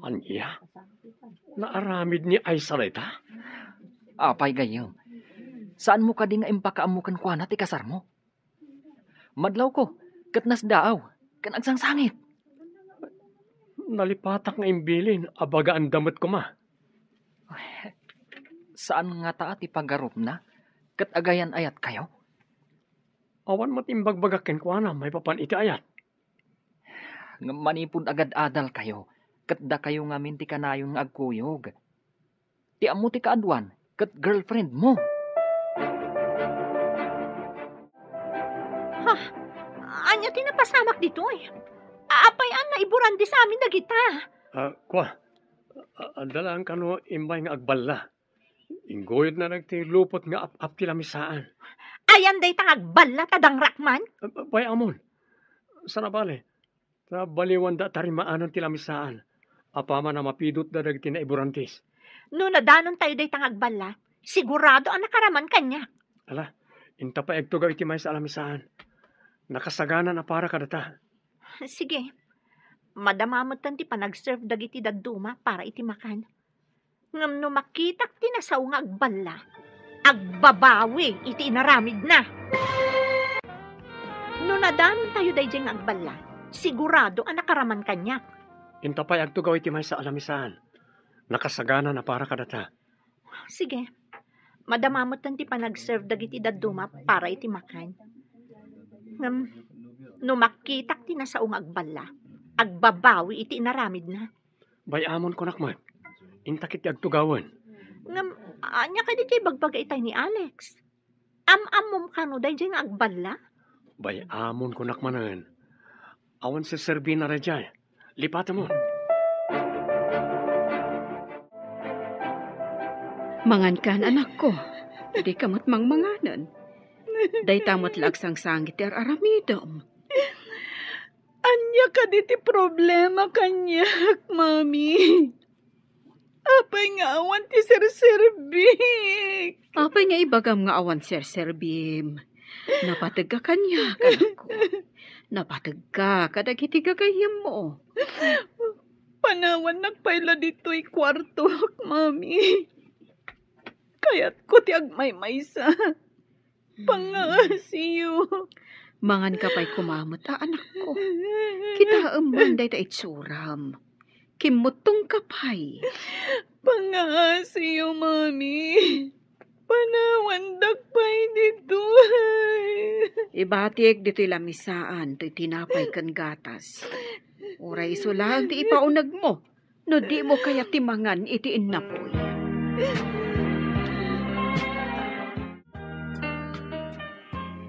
Anya? Naaramid ni Aisa reta? Apay gayam. Saan mo ka di nga impakaamukan kwa na ti kasar mo? Madlaw ko, katnas daaw, kan agsangsangit. Nalipatak nga imbilin, abaga ang damit ko ma. Saan nga taat ipagarup na? Kat agayan ayat kayo? Awan matimbagbagakin ko na, may papan iti ayat. Manipod agad adal kayo, kat da kayo nga minti kanayon nga agkuyog. Ti amo ti kaadwan, kat girlfriend mo. Anya tinapasamak dito eh. Apay na iburandi sa amin na kita. Kwa, andalaan ka no imbay nga agballa. Ingoyod na nagtilupot nga ap ti lamisaan. Ayan day tangag balla tadang rakman. Pay amon, sana bale, sa baliwan da tarimaanan ti lamisaan. Apama na mapidot da dagiti na iburantis. No nadanon tayo day tangagbala, sigurado ang nakaraman kanya. Ala, inta pa egtugaw iti may sa alamisaan. Nakasagana na para kadata. Sige, madamamot tanti pa nag-serve dagiti daduma para iti makan. Ngam no makitak ti nasaw nga agbala, agbabawi iti inaramid na. No nadanon tayo day nga agbala, sigurado ang nakaraman kanya. Inta pa egtugaw iti may sa alamisaan. Nakasagana na para kadata. Sige, madamamot tanti pa nag-serve dagiti daduma para iti makan. Ngam no makitak ti nasaw nga agbala, agbabawi iti inaramid na. Bayamon ko nakman. Inta kiti agtugawan. Ngam, anya ka di bagbagay itay ni Alex. Am-amom ka no, dahil nga agbala. Bayamon ko nakmanan. Awan sa Serbina rajay. Lipata mo. Mangan kan anak ko. Di kamot mangmanganan. Day tamot lagsang sangit er aramidom. Anya ka diti problema kanyak, mami. Apay nga awan ti serserbik. Apay nga ibagam nga awan serserbim. Napatag ka kanya, anak ko. Napatag ka, kadagiti gagayam mo. Panawan nagpayla dito'y kwarto, mami. Kaya't ko ti agmay-maysa. Pangasiyo. Mangan ka pa'y kumamot, anak ko. Kita man day ta itsuram. Kimutong ka pa'y. Pangasiyo, mami. Panawan dagpay dito. Ibatik dito'y lamisaan, to'y tinapay kan gatas. Uray iso lang di ipaunag mo. No di mo kaya timangan iti inapoy.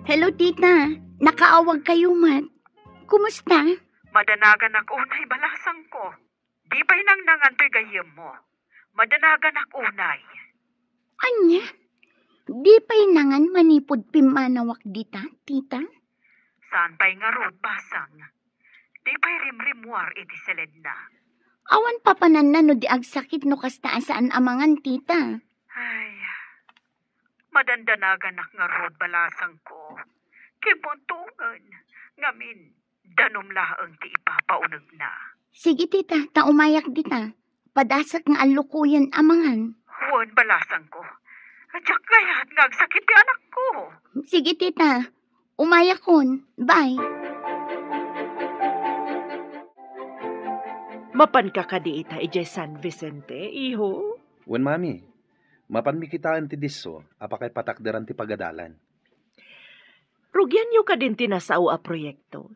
Hello, tita. Nakaawag kayo, Mat. Kumusta? Madanagan ako unay balasang ko. Di ba'y nang nangantoy gayem mo? Madanagan ako unay. Anya? Di pa'y nangan manipod pimanawak dita, tita? Saan pa'y nga road basang? Di pa'y rimrimwar iti seled na. Awan papanan na no di agsakit no kastaan saan amangan, tita. Ay, madandanagan ak nga road balasang ko. Kimuntungan, ngamin, danumlaang ti ipapaunag na. Sige, tita, taumayak dita. Padasak nga alukuyan amangan. Huwag balasang ko. Atsak kaya't ngagsakit ti anak ko. Sige, tita. Umayak kon. Bye. Mapan ka kadi ita ije San Vicente, iho? Wen mami, mapan mi kitaan ti disso, apakay patakderan ti pagadalan. Rugyan nyo ka din tinasaw a proyekto.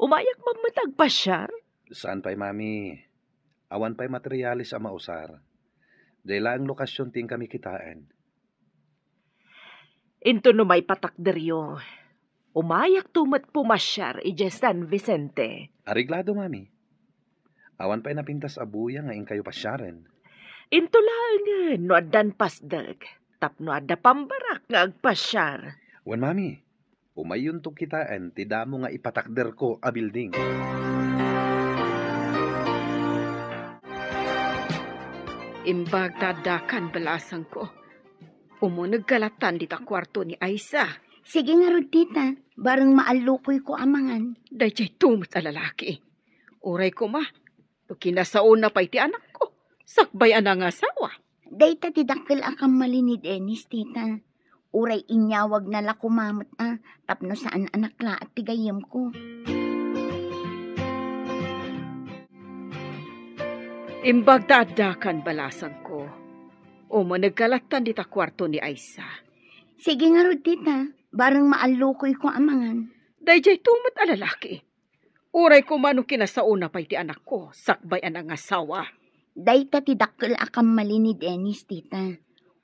Umayak magmatag pa siya? Saan pa'y mami? Awan pa'y materialis a mausar. Dahil ang lokasyon ting kami kitaan. Into no may patakderyo. Umayak tumat pumasyar ije San Vicente. Ariglado mami. Awan pa'y napintas abuya nga kayo pasyaren. Into langan no adan pasdag. Tapno ada pambarak nga agpasyar. Wen mami, umayon to kitaan, ti damo nga ipatakder ko a building. Imbag tadakan balasang ko. Umunag kalatan dita kwarto ni Aisa. Sige nga rod, tita. Barang maalukoy ko amangan. Dayjay tumot a lalaki. Uray ko ma. Kinasaon na pa iti anak ko. Sakbay anang asawa. Dayta tidakkel akam mali ni Dennis, tita. Uray inyawag na lakumamot tapno saan anak la at tigayam ko. Imbag dadakan balasang ko. Umunag kalatan dita kwarto ni Aisa. Sige nga rod, tita. Barang maalukoy ko amangan. Dayjay tumot a lalaki. Uray ko mano kinasauna pa iti anak ko. Sakbay anang asawa. Dayta tidakkel akam mali ni Dennis, tita.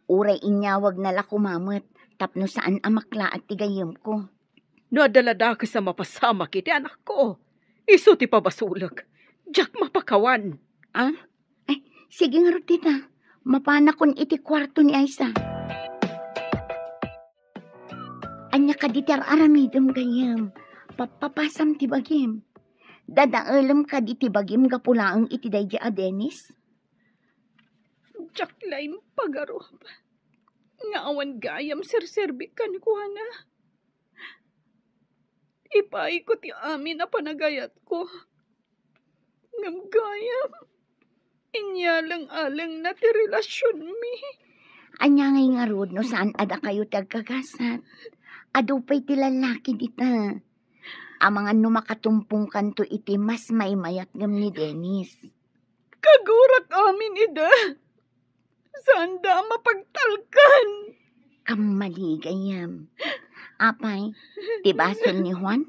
Uray inyawag na lakumamot tapno saan amakla at tigayam ko. Nadalada ka sa mapasama kiti anak ko. Iso ti pabasulag. Diyak mapakawan. Ay, sige nga rod, tita. Mapana kon iti kwarto ni Aisa. Anya ka ditar aramidem gayam. Papapasam ti bagim. Dadaalam ka di ti bagim gapulaang iti dayja a Dennis. Jaklaim pagarup. Nga awan gayam serserbikan ko na. Ipaikot ti amin na panagayat ko. Ngam gayam. Inyalang-alang na ti relasyon mi. Anya ngay nga rod no saan ada kayo tagkagasat. Ado pa'y ti lalaki dita. Amangan no makatumpong kanto iti mas may mayat ngam ni Dennis. Kagurak amin ida. Saan da mapagtalkan? Kamaligayam. Apay, tibason ni Juan?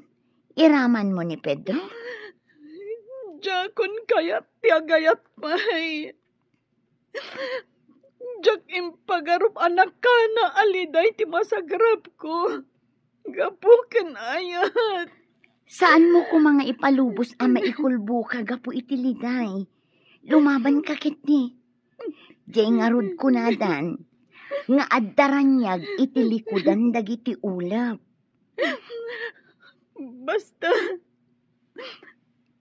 Iraman mo ni Pedro? Jakon kayat tiagayat pay. Jak impagarup anak ka na aliday ti masagrap ko. Gapukan ayat. Saan mo ko mga ipalubos ama ikulbo ka gapu itiliday? Lumaban ka kiti. Diyay nga rod kunadan. Nga addaranyag itilikudan dagiti ulap. Basta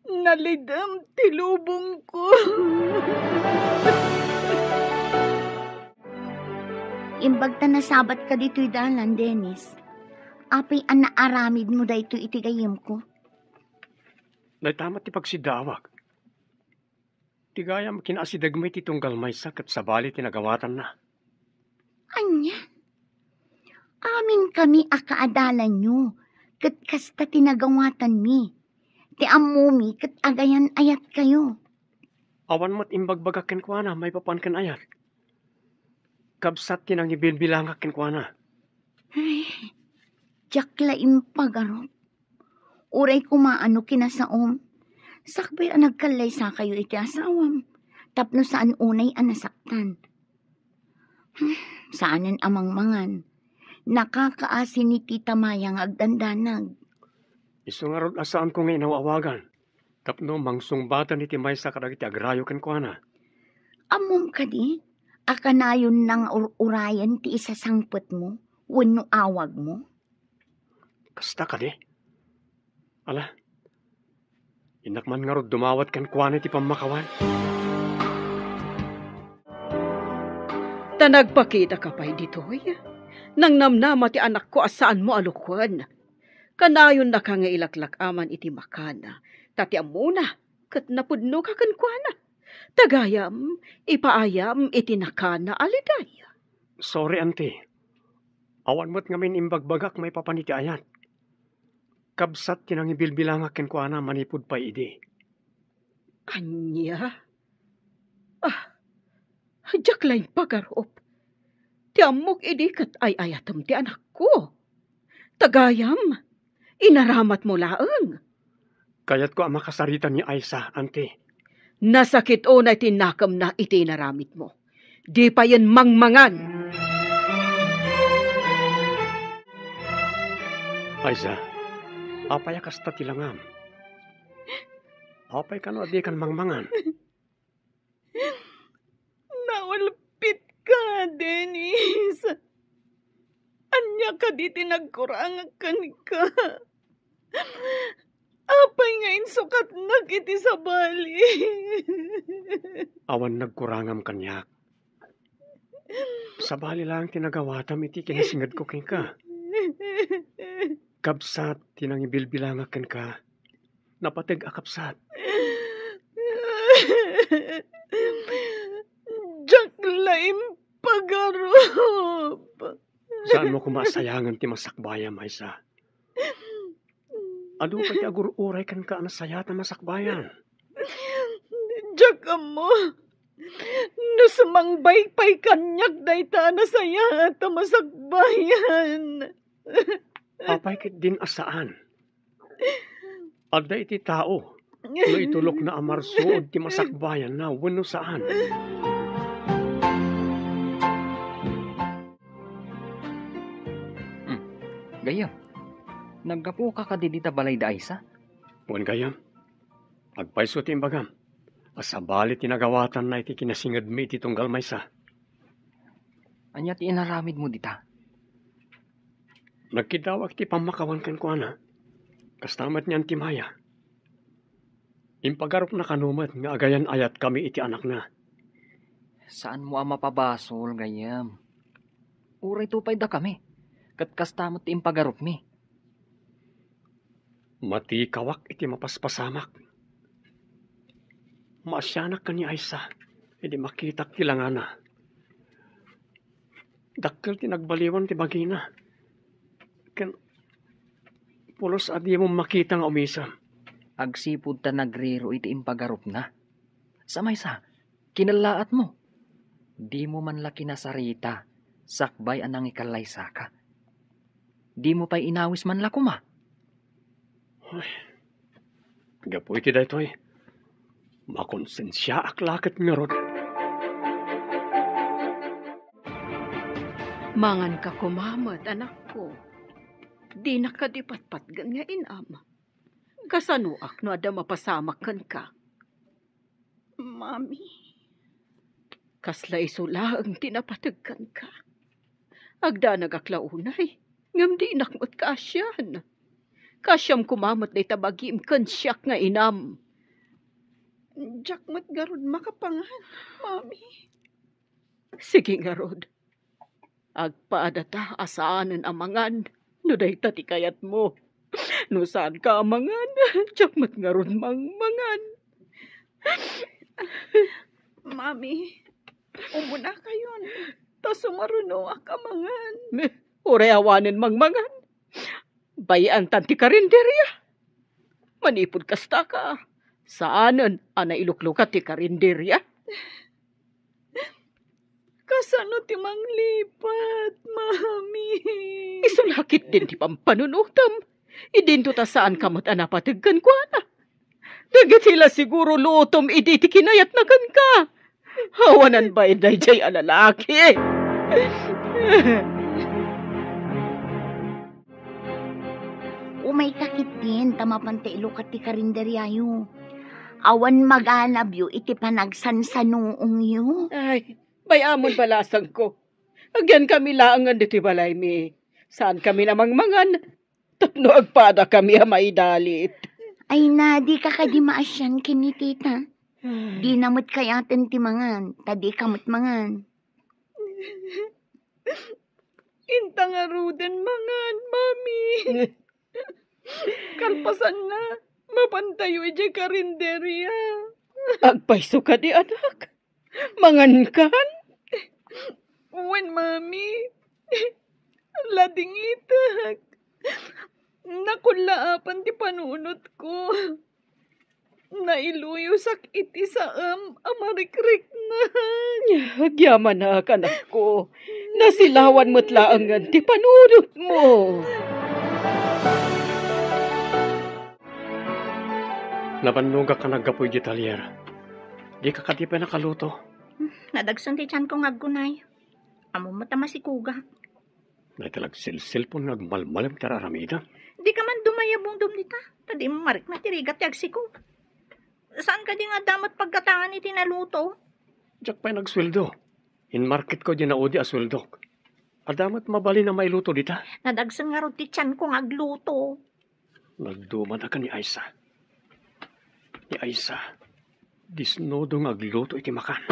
nalidam tilubong ko. Imbag ta nasabat ka dito'y dalan, Dennis. Apay ang naaramid mo dayto itigayim ko. Naitamat ti pagsidawag. Tigayam kinasidagmay ti tunggal maysa kat sabali tinagawatan na. Anya? Amin kami akaadalan nyo. Kat kasta tinagawatan mi. Ti amumi kat agayan ayat kayo. Awan mat imbagbagakin ko na, may papan kan ayat. Kabsat tinang ibilbilangak ko na. Ay, jakla impagarot. Uray kumaano kinasaom. Sakbay ang nagkalay sa kayo iti asawam. Tapno saan unay ang nasaktan. Saanin amang mangan. Nakakaasin ni Tita Mayang agdandanag. Isungarod asaan ko ngayon nawawagan. Tapno mangsungbatan iti may sa karagiti agrayo kan ko na. Amom ka di? Akanayon ng urayan ti isasangpet mo. Wano awag mo. Kasta ka di? Ala, inakman nga rod dumawat kan kuwan iti pamakawan. Tanagpakita ka pa'y ditoy. Nang namnama ti anak ko asaan mo alukwan. Kanayon na ka nga ilaklak aman iti makana. Tati amuna, kat napudno ka kankwana. Tagayam, ipaayam iti nakana aliday. Sorry, auntie. Awan mo't ngamin imbagbagak may papaniti ayat. Kabsat tinang ibilbilangak ken ko na manipud pa idi. Anya? Jaklain pagarop. Ti amok idi kat ay ayatam ti anak ko. Tagayam, inaramat mo laeng. Kayat ko ang makasarita ni Aisa, auntie. Nasakit o na tinakam na itinaramit mo. Di pa yan mangmangan. Aisa, apay kasta tilangam. Apay ka no adi kan mangmangan. Nawalpit ka, Dennis. Anya ka di tinagkurangakan ka. Apay nga insukat nagiti sa bali. Awan nagkurangam kanyak. Sa bali lang tinagawatam iti kinasingad ko king ka. Kabsat tinang ibilbilangakan ka. Napateg akapsat. Jaklaim pagarop. Saan mo kumasayangan ti masakbaya, Maysa? Ado ka ti agur-uray kan ka anasayat na masakbayan. Jaka mo. No sumangbay pa'y kanyak dayta anasayat na masakbayan. Apay kit din asaan. Adda iti tao. No itulok na amarsuod ti masakbayan na wano saan. Gayam, naggapo ka ka dita balay da Aisa? Wan gayam. Agpaiso ti imbagam. Asabali tinagawatan na iti kinasingad mi iti tunggal maysa. Anya ti inaramid mo dita? Nagkidawag ti pamakawan kan ko na. Kastamat niyan ti Maya. Impagarap na kanumat nga agayan ayat kami iti anak na. Saan mo ang mapabasol, gayam? Uray tupay da kami. Kat kastamot ti impagarup mi. Mati kawak iti mapaspasamak. Maasyanak ka ni Aisa. Hindi makitak kilangana. Dakkel ti nagbaliwan ti bagina. Ken pulos adi mo makita nga umisa. Agsipud ta nagriro iti impagarup na. Samay sa, kinalaat mo. Di mo man laki nasarita, sakbay anang ikalay saka. Di mo pa'y inawis man lakuma. Ay, gapo iti daytoy. Makonsensya aklaket mi rod. Mangan ka kumamat, anak ko. Di nakadipatpat gan nga inam. Kasanuak no ada mapasamak kan ka. Mami, Kasla isula ang tinapatagkan ka. Agda nagaklaunay, ngam di nakmat ka asyan. Kasyam kumamat na itabagim kan siyak nga inam. jakmat garod makapangan, mami. Sige nga rod. Agpaadata asaanan amangan. No day tati kayat mo. No saan ka amangan. Jakmat nga rod mangan. Mami, umuna kayon. Ta sumaruno akamangan. Uray awanin mangmangan. Bayan tanti karinderya. Manipod kasta ka. Saanan ana iluklukat ti karinderya. Kasano ti manglipat, mami? Isulakit din ti pampanunutam. Idinto ta saan kamot anapatagkan ko ana. Dagit sila siguro lutom idi ti kinayat na kan ka. Hawanan ba iday jay alalaki? Umay kakit din, tamapante ilukat ti karinderyayo. Awan mag-anab yu, iti panagsansanuong yu. Ay, bayamon balasang ko. Agyan kami laangan diti balay mi. Saan kami namang mangan? Tapno agpada kami maidalit. Ay na, di ka kadi maasyan kini tita. Di namot kayaten ti mangan, tadi kamot mangan. Intang aruden mangan, mami. Kalpasan na, mapantayo ije karinderya. Agpaiso ka di anak. Mangan kan? Uwan, mami. Lading itak. Nakulaapan ti panunot ko. Nailuyusak iti sa amarikrik na. Agyaman na anak ko. Nasilawan mo't laangan ti panunot mo. Nabannuga ka naggapoy di talyer. Di ka katipa nakaluto. Nadagsan ti tiyan kong aggunay. Amo matama si kuga. Naitalag silsilpon nagmalmalam tararamida. Di ka man dumayabong dumdita. Tadi mo marik na tirigat yagsiko. Saan ka di nga damat pagkatangan iti naluto? Diyak pa'y nagsweldo. In market ko di naudi asweldo. Adamat mabali na mailuto dita. Nadagsan nga ro ti tiyan kong agluto. Nagduman ka ni Aisa. Ni Aisa, disnodo nga agluto iti makan.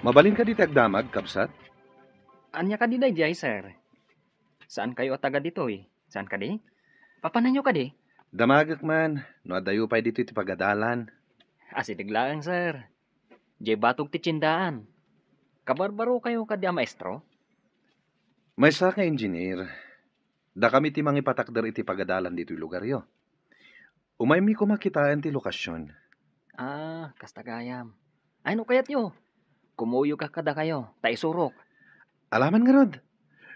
Mabalin ka diti agdamag, kapsat? Anya ka di day, sir? Saan kayo taga dito eh? Saan ka di? Papanan nyo ka di? Damagak man, no adayo pa'y dito iti pagadalan. Asidiglaan, sir. Jay batog ti tsindaan. Kabarbaro kayo ka di maestro? May sa ka engineer. Da kami ti mangipatakder iti pagadalan dito lugar yo. Umay mi kumakitaan ti lokasyon. Ah, kastagayam. Ay, no kayat nyo? Kumuyo ka kada kayo, taisurok. Alaman nga rod.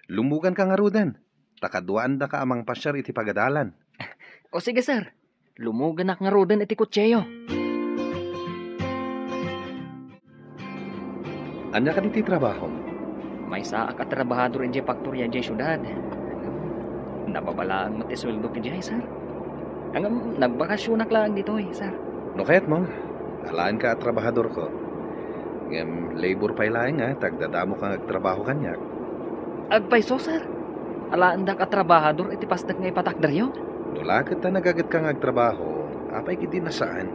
Lumugan ka nga rodan. Takaduan da ka amang pasyar iti pagadalan. O sige, sir. Lumugan ak nga rodan iti kutseyo. Anya ka diti trabaho? May saak at trabahador in factory jay syudad. Nababalaan mo ti sweldo ki jay, sir. Ang nagbakasyonak lang dito eh, sir. No kayat mo, alaan ka at trabahador ko. Ngem labor pa'y laing nga, tagdadamo kang agtrabaho kanyak. Agpaiso, sir. Alaan da ka trabahador iti pasdag nga ipatakder yo. Nulakit ta nagagat kang agtrabaho, Apay kiti nasaan?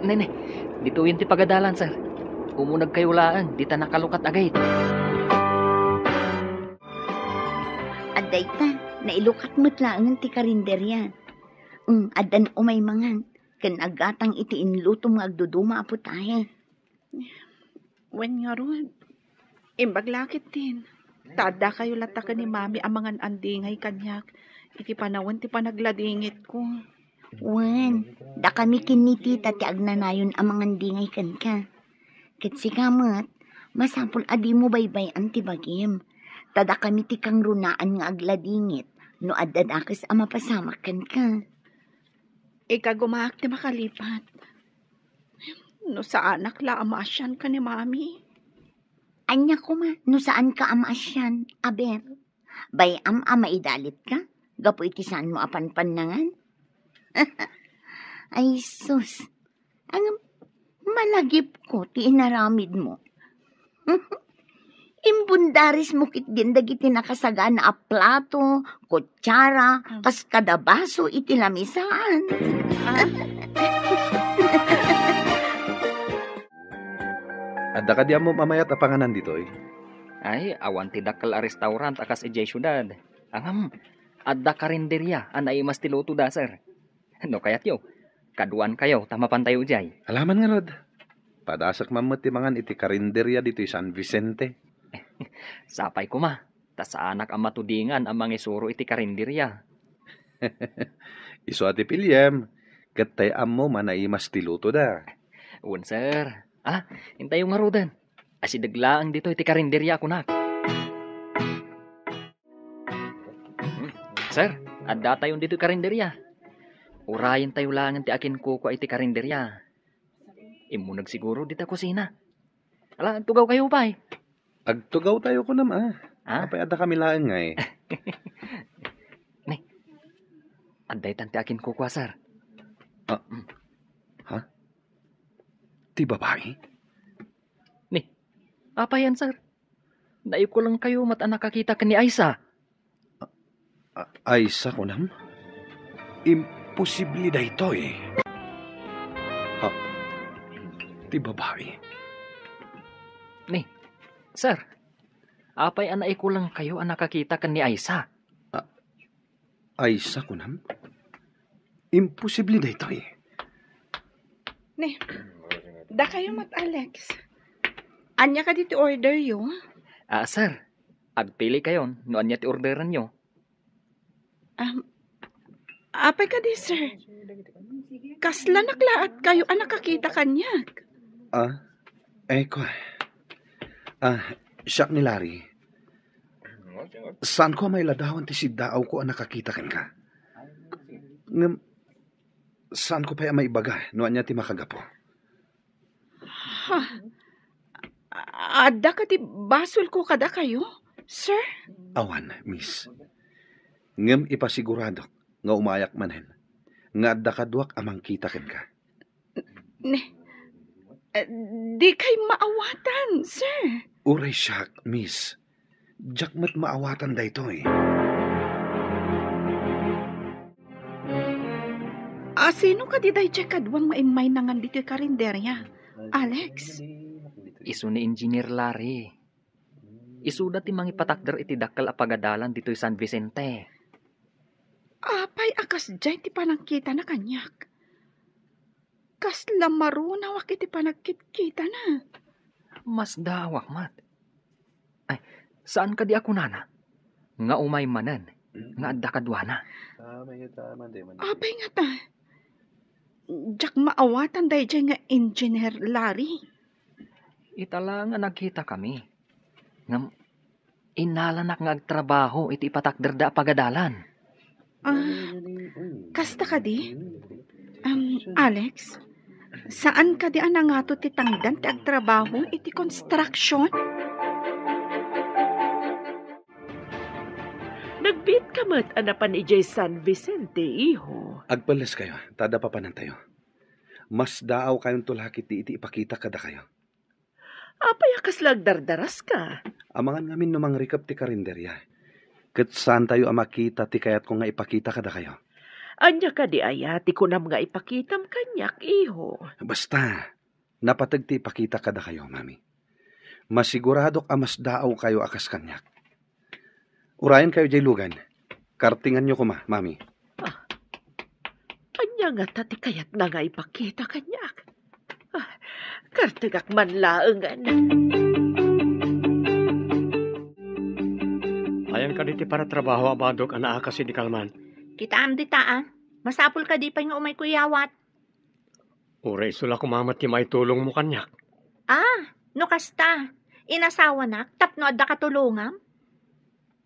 Nene, dito yun ti pagadalan, sir. Umunag kayo laan, di ta nakalukat agay. Aday ta, nailukat mo't lang ti karinderya. Adan umay mangan. Kan agatang iti inlutom nga agduduma apo tayo. Wen nga ron. Imbaglakit din. Tada kayo latakan ni mami amangan andingay kanyak. Iti panawan ti panagladingit ko. Wan, da kami kinitita ti agnanayon amang dingay kan ka. Kat si kamat, masapul adi mo baybay ang tibagim. Tada kami ti kang runaan nga agladingit, no adadakas ang mapasamakan ka. Ika gumaak ti makalipat. No sa anak la amasyan ka ni mami. Anya ko ma, no saan ka amasyan, aber. Bayam maidalit ka, gapo iti saan mo apanpanangan. Ay sus, ang malagip ko ti inaramid mo. Imbundaris mo kit din dagiti nakasaga na plato, kutsara, kas kada baso iti lamisan. Adda ka di mo mamayat apanganan dito eh. Ay, awan ti dakkel a restaurant akas ijay syudad. Angam, adda karinderya, anay mas tiluto da, sir. No kayat yo, kaduan kayo, tama pantayo ujay. Alaman nga rod. Padasak mamot ti mangan iti karinderya dito San Vicente. Sapay ko ma, ta sa anak ang matudingan ang mangisuro iti karinderya. Iso ati pilyem, katay mo manaimas ti luto da. Un sir, hintayo nga rodan. Asidaglaang dito iti karinderya ko nak. Sir, adda tayo dito karinderya. Urayan tayo lang ti akin ko iti karinderya. Imunag siguro dito kusina. Ala, tugaw kayo pa eh. Agtugaw tayo ko naman. Apay adda kami laang nga eh. Ni, adday tanti akin ko sir. Ha? Ti babae? Ni, apa yan sir? Naip ko lang kayo mat nakakita ka ni Aisa. Aisa ko nam? Imposible da ito eh. Ha? Ti babae? Ni, sir, apay anay ko lang kayo ang nakakita ka ni Aisa. Aisa ko nam? Imposible da ito eh. Ne, da kayo mat Alex. Anya ka dito order yo? Sir, agpili kayo no anya ti orderan nyo. Apay ka di, sir. Kasla naklaat kayo ang nakakita kanyak. Ko. Siyak ni Larry. Saan ko may ladawan ti sidaaw ko ang nakakita kan ka? Saan ko pa may ibaga no anya ti makagapo? Ada ka ti basol ko kada kayo, sir? Awan, miss. Ngem ipasigurado nga umayak manen. Nga adda kaduak amang kita ken ka. Di kay maawatan, sir. Uray siyak, miss. Diyak mat maawatan da ito eh. Sino ka di day kadwang maimay nangan dito karinderya? Alex? Isu ni Engineer Larry. Isuda ti mangipatakder iti dakkel a pagadalan dito San Vicente. Apay akas jay ti panangkita na kanyak. Kas lamaro wak iti panagkit-kita na. Mas dawak mat. Ay, saan ka di ako nana? Nga umay manan, nga adda kadwana. Apay nga ta. Diyak maawatan day jay nga Engineer Larry. Itala nga nagkita kami. Nga inalanak nga agtrabaho iti patakder da pagadalan. Kasta ka di? Alex, saan ka di anangato ti tangdan ti agtrabaho iti construction? Nagbit ka mat anapan ijay San Vicente, iho. Agpalas kayo, tada papanan tayo. Mas daaw kayong tulakit iti ipakita kada kayo. Apay akas lagdardaras ka. Amangan ngamin numang rikap ti karinderya. Kat saan tayo amakita ti kayat ko nga ipakita kada kayo. Anya ka di aya, ti ko na mga ipakitam kanyak, iho. Basta, napatagti pakita kada kayo, mami. Masiguradok amas daaw kayo akas kanyak. Urayan kayo jay lugan. Kartingan nyo ko mami. Anya nga tati kayat na nga ipakita kanyak. Kartigak man laengan. Ayan ka diti para trabaho abadok ana kasi di kalman. Kita am di taa. Masapul ka di pa nga umay kuyawat. Uray sula kumamat ti may tulong mo kanyak. No kasta. Inasawa na, tapno adda katulungam.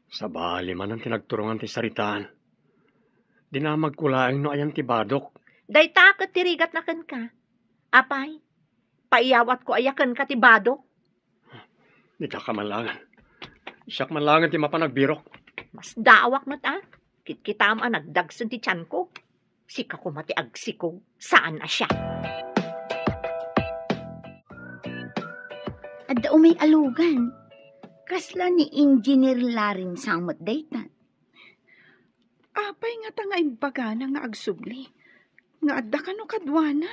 Sa bali man ang tinagturungan ti saritaan. Di na magkulaing no ayan ti badok. Day takot tirigat na kan ka. Apay, paiyawat ko ayakan ka ti badok. Di ka malangan. Siyak malangan ti mapanagbirok. Mas daawak mat Kitkitam nagdagsan ti tiyan ko. Sika ko mati agsikog. Saan na siya? Adda umay alugan. Kasla ni Engineer Laring samot daytan. Apay nga ta nga imbagana nga agsubli. Nga adda ka no kadwana.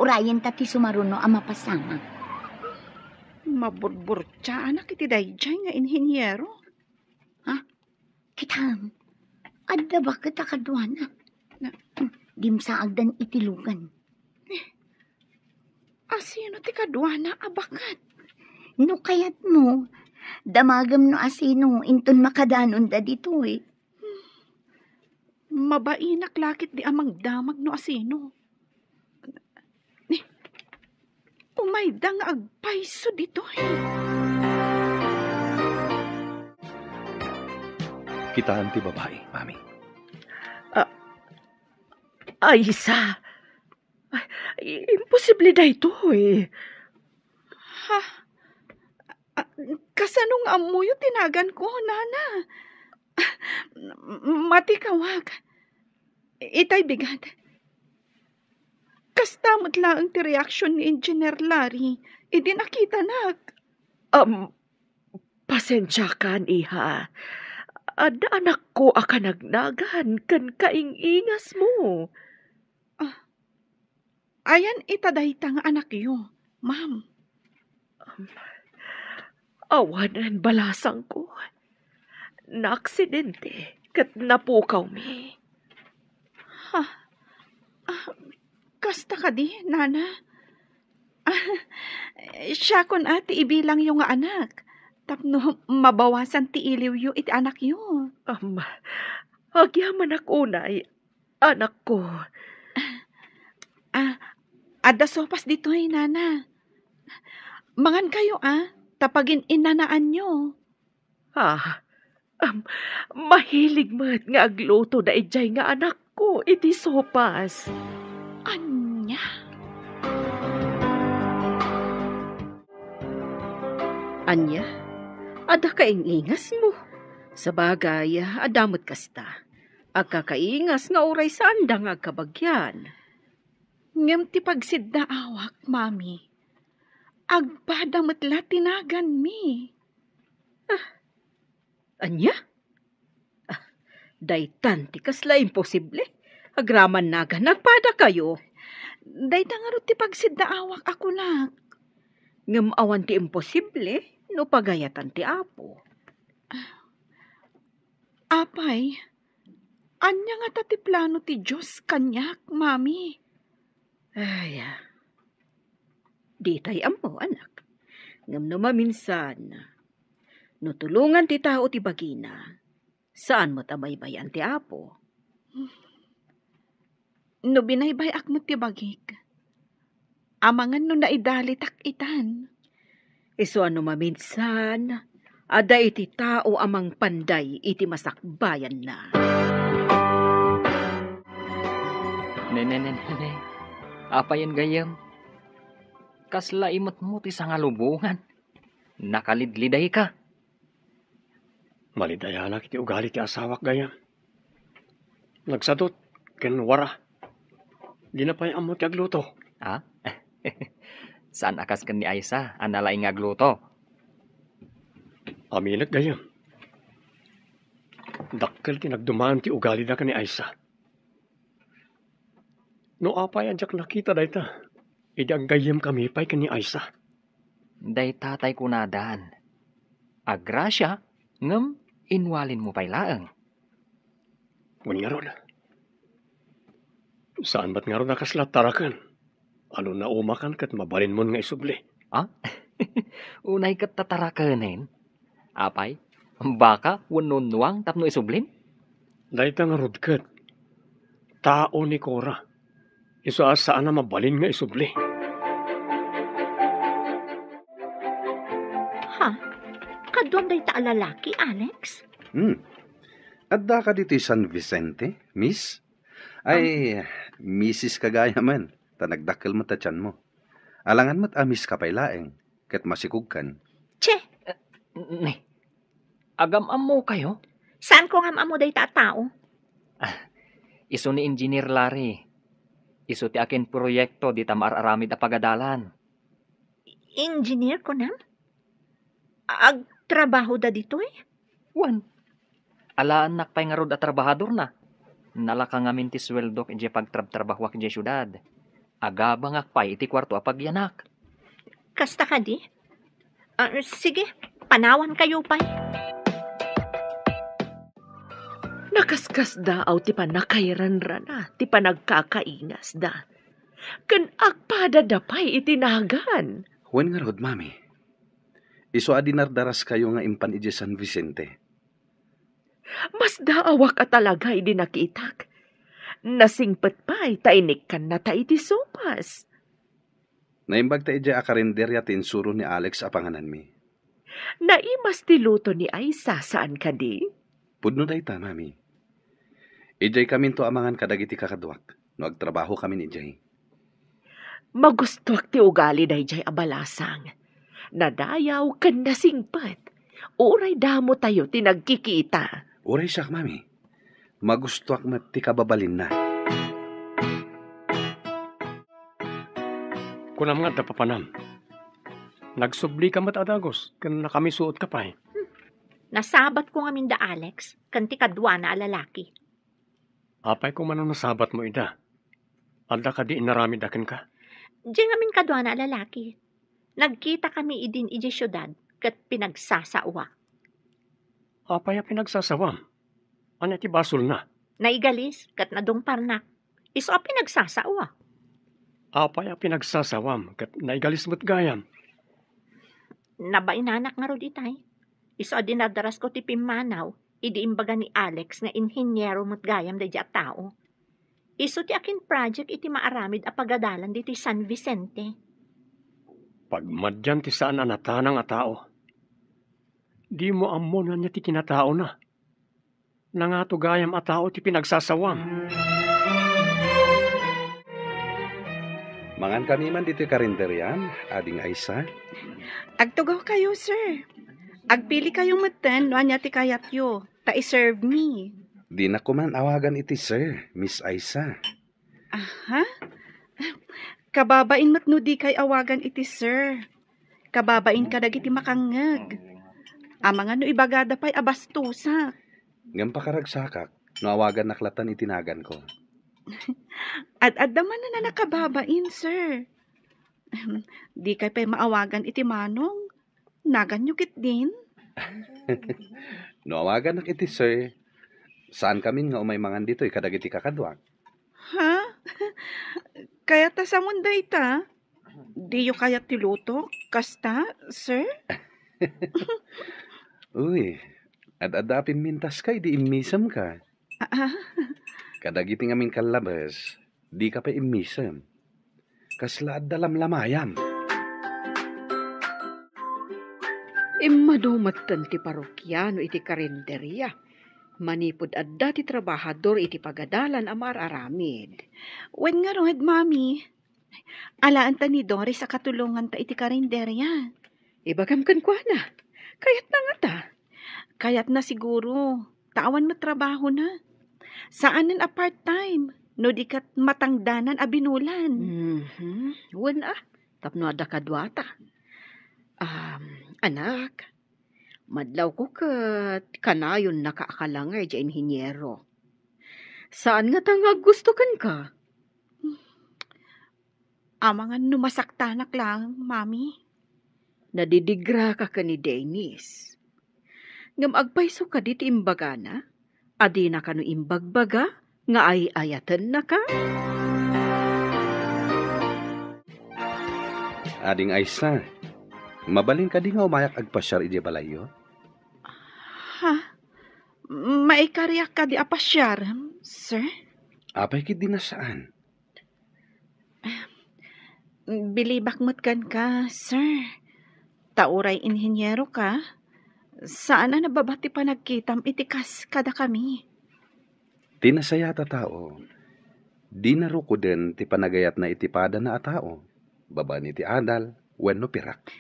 Urayan ta ti sumaruno ang mapasama. Maburbur-tsa anak iti dayjay nga inhinyero. Kitam, adda ba kita kadwana? Dimsaag dan itilugan. Asino ti kadwana abakat? No kayat mo, damagam no asino inton makadanon da dito eh. Mabainak lakit di amang damag no asino. Umayda nga agpaiso dito eh. Kitaan ti babae, mami. Aysa. Imposible da ito eh. Kasanong amuyo tinagan ko, nana. Matikawag. Itay bigat. Kastamot lang ti reaksyon ni Engineer Larry. Idi nakita nak. Pasensya kan, iha. Ada anak ko akanagnagan kan kaingingas mo. Ayan itadayta nga anak yo, ma'am. Awanan balasang ko. Naaksidente kat napukaw mi. Kasta ka di, nana. Siya kun ati ibilang yung nga anak. Tapno mabawasan ti iliw yu iti anak yu. Agyaman ako unay, anak ko. Ada sopas dito ay nana. Mangan kayo tapagin inanaan nyo. Mahilig mat nga agluto da ijay nga anak ko iti sopas. Anya? Anya? Ada kaingingas mo. Sa bagay, adamot kasta. Agkakaingas nga oray saan da nga kabagyan. Ngem ti pagsidda awak, mami. Agpadamot la tinagan mi. Anya? Daytan ti kasla imposible. Agraman naga, nagpada kayo. Daytan nga ti pagsidda awak ako nak. Ngem awan ti imposible, no pagayatan ti apo. Apay, anya nga tati plano ti Diyos kanyak, mami. Ay, di tay amo, anak. Ngam no maminsan, no tulungan ti tao ti bagina, saan mo tabaybayan ti apo? No binaybayak mo ti bagik, amangan no naidalitak itan. Iso ano maminsan, ada iti tao amang panday iti masakbayan na. Nene. Apa yan gayam? Kasla imot mo ti sangalubungan. Nakalidliday ka. Malidaya na kiti ugali ti asawak gayam. Nagsadot, ken wara. Di na pa yung ti agluto. Saan akas kan ni Aisa, analaing agluto? Aminat gayam. Dakkel ti nagdumaan ti ugali da ka ni Aisa. No apay anjak nakita dayta. Idang gayem kami pay kani Aisa. Day tatay ko nadaan. Agrasya, ngem inwalin mo pay laeng. Wan nga ron. Saan ba't nga ron nakaslattarakan? Ano na umakan kat mabalin mo nga isubli? Unay kat tatarakanin. Apay, baka wanunuang tapno isublin? Dayta nga rodkat. Tao ni Cora. Iso asaan na mabalin nga isubli. Ha? Kadwan day ta lalaki, Alex? Adda ka dito San Vicente, miss? Ay, Mrs. kagaya man. Tanagdakkel mo ta tiyan mo. Alangan mo't amis ka pay laeng. Ket masikog kan. Che, Ne, agam-am mo kayo? saan ko nga amo day ta tao? Iso ni Engineer Larry. Iso ti akin proyekto di ta maararamid a pagadalan. Engineer ko na? Agtrabaho da dito eh. Wan. Alaan nakpay nga rod a trabahador na. Nalaka nga min ti sweldo kaya pagtrabahwak di syudad. Agabang akpay iti kwarto a pagyanak. Kasta ka di? Sige, panawan kayo pa. Nakaskas da aw ti panakairanran na, ti panagkakaingas da. Kan agpadadapay itinagan. Wen nga rod, mami. Iso adinardaras kayo nga impan ije San Vicente. Mas daawak ka talaga idi nakitak. Nasingpet pa'y tainik kan na ta iti sopas. Naimbag ta ije akarinderya tinsuro ni Alex apanganan mi. Naimas ti luto ni Aisa saan ka di? Pudno dayta, mami. Ijay kamin to amangan kadagiti kakadwak. No agtrabaho kami ni Ijay. Magustuak ti ugali da ijay abalasang. Nadayaw kan nasingpet. Uray damo tayo tinagkikita. Uray siyak, mami. Magustuak mat ti kababalin na. Kunam nga dapapanam. Nagsubli ka mat adagos. Kan nakamisuot ka pa eh. Nasabat ko nga minda Alex, kanti kadwa na lalaki. Apay kung manong nasabat mo ida. Alda ka di inaramid akin ka. Diyan nga min kadwa na lalaki. Nagkita kami idin iji syudad, kat pinagsasawa. Apay a pinagsasawam. Ano ti basol na? Naigalis, kat nadungpar na. Iso a pinagsasawa. Apay a pinagsasawam kat naigalis mo't gayam. Nabainanak nga rod itay. Iso a dinadaras ko ti pimanaw, idi imbaga ni Alex nga inhinyero mo't gayam da at tao. Iso ti akin project iti maaramid a pagadalan diti San Vicente. Pagmadyan ti saan anatanang a tao. Di mo amon nga niya ti kinatao na. Nangato gayam a tao ti pinagsasawam. Mangan kami man dito karinderyan, ading Aisa. Agtugaw kayo, sir. Agpili kayong matan, no anya ti kayat yo. Ta-serve me. Di na ko man awagan iti sir, Miss Aisa. Aha? Kababain mat no di kay awagan iti sir. Kababain ka dagiti makangag. Amangan no ibagada pa'y abastusa. Ngam pakaragsakak, no awagan naklatan itinagan ko. At daman na nakababain, sir. Di kay pa'y maawagan iti manong. Nagan yukit din. No awagan nak iti sir, saan kami nga umay mangan dito kadagiti kakadwak? Ha? Kaya ta sa munda ita? Di yu kaya tiluto? Kasta, sir? Uy, adapin mintas kay di imisam ka. Kadagiti ngamin kalabas, di ka pa imisam. Kasla at dalam-lamayam. Madumatan ti parokyano iti karinderya. Manipod adda ti trabahador iti pagadalan amar aramid. Wen nga rohed, mami. Alaan ta ni Doris sa katulungan ta iti karinderya. Ibagam kan kwa na. Kayat na nga ta. Kayat na siguro. Tawan matrabaho na. Saanan a part-time? No di kat matangdanan a binulan. Wen tapno adda kadwata. Anak, madlaw ko kat kanayon nakaakalangay di inhinyero. Saan nga tanga gusto kan ka? Amangan numasaktanak lang, mami. Nadidigra ka ni Dennis. Ngam agpaiso ka diti imbaga na, adi na kanu imbagbaga, nga ay ayatan na ka. Ading Aisa, mabalin ka di nga umayak agpasyar iti balayo? Ha? Maikaryak ka di apasyar, sir? Apay kit di na saan? Bilibak matkan ka, sir. Tauray inhinyero ka. Saan na nababati pa nagkitam itikas kada kami? Di na sayata tao. Di na ruko din ti panagayat na itipada na atao. Baba ni ti adal, wenno pirak.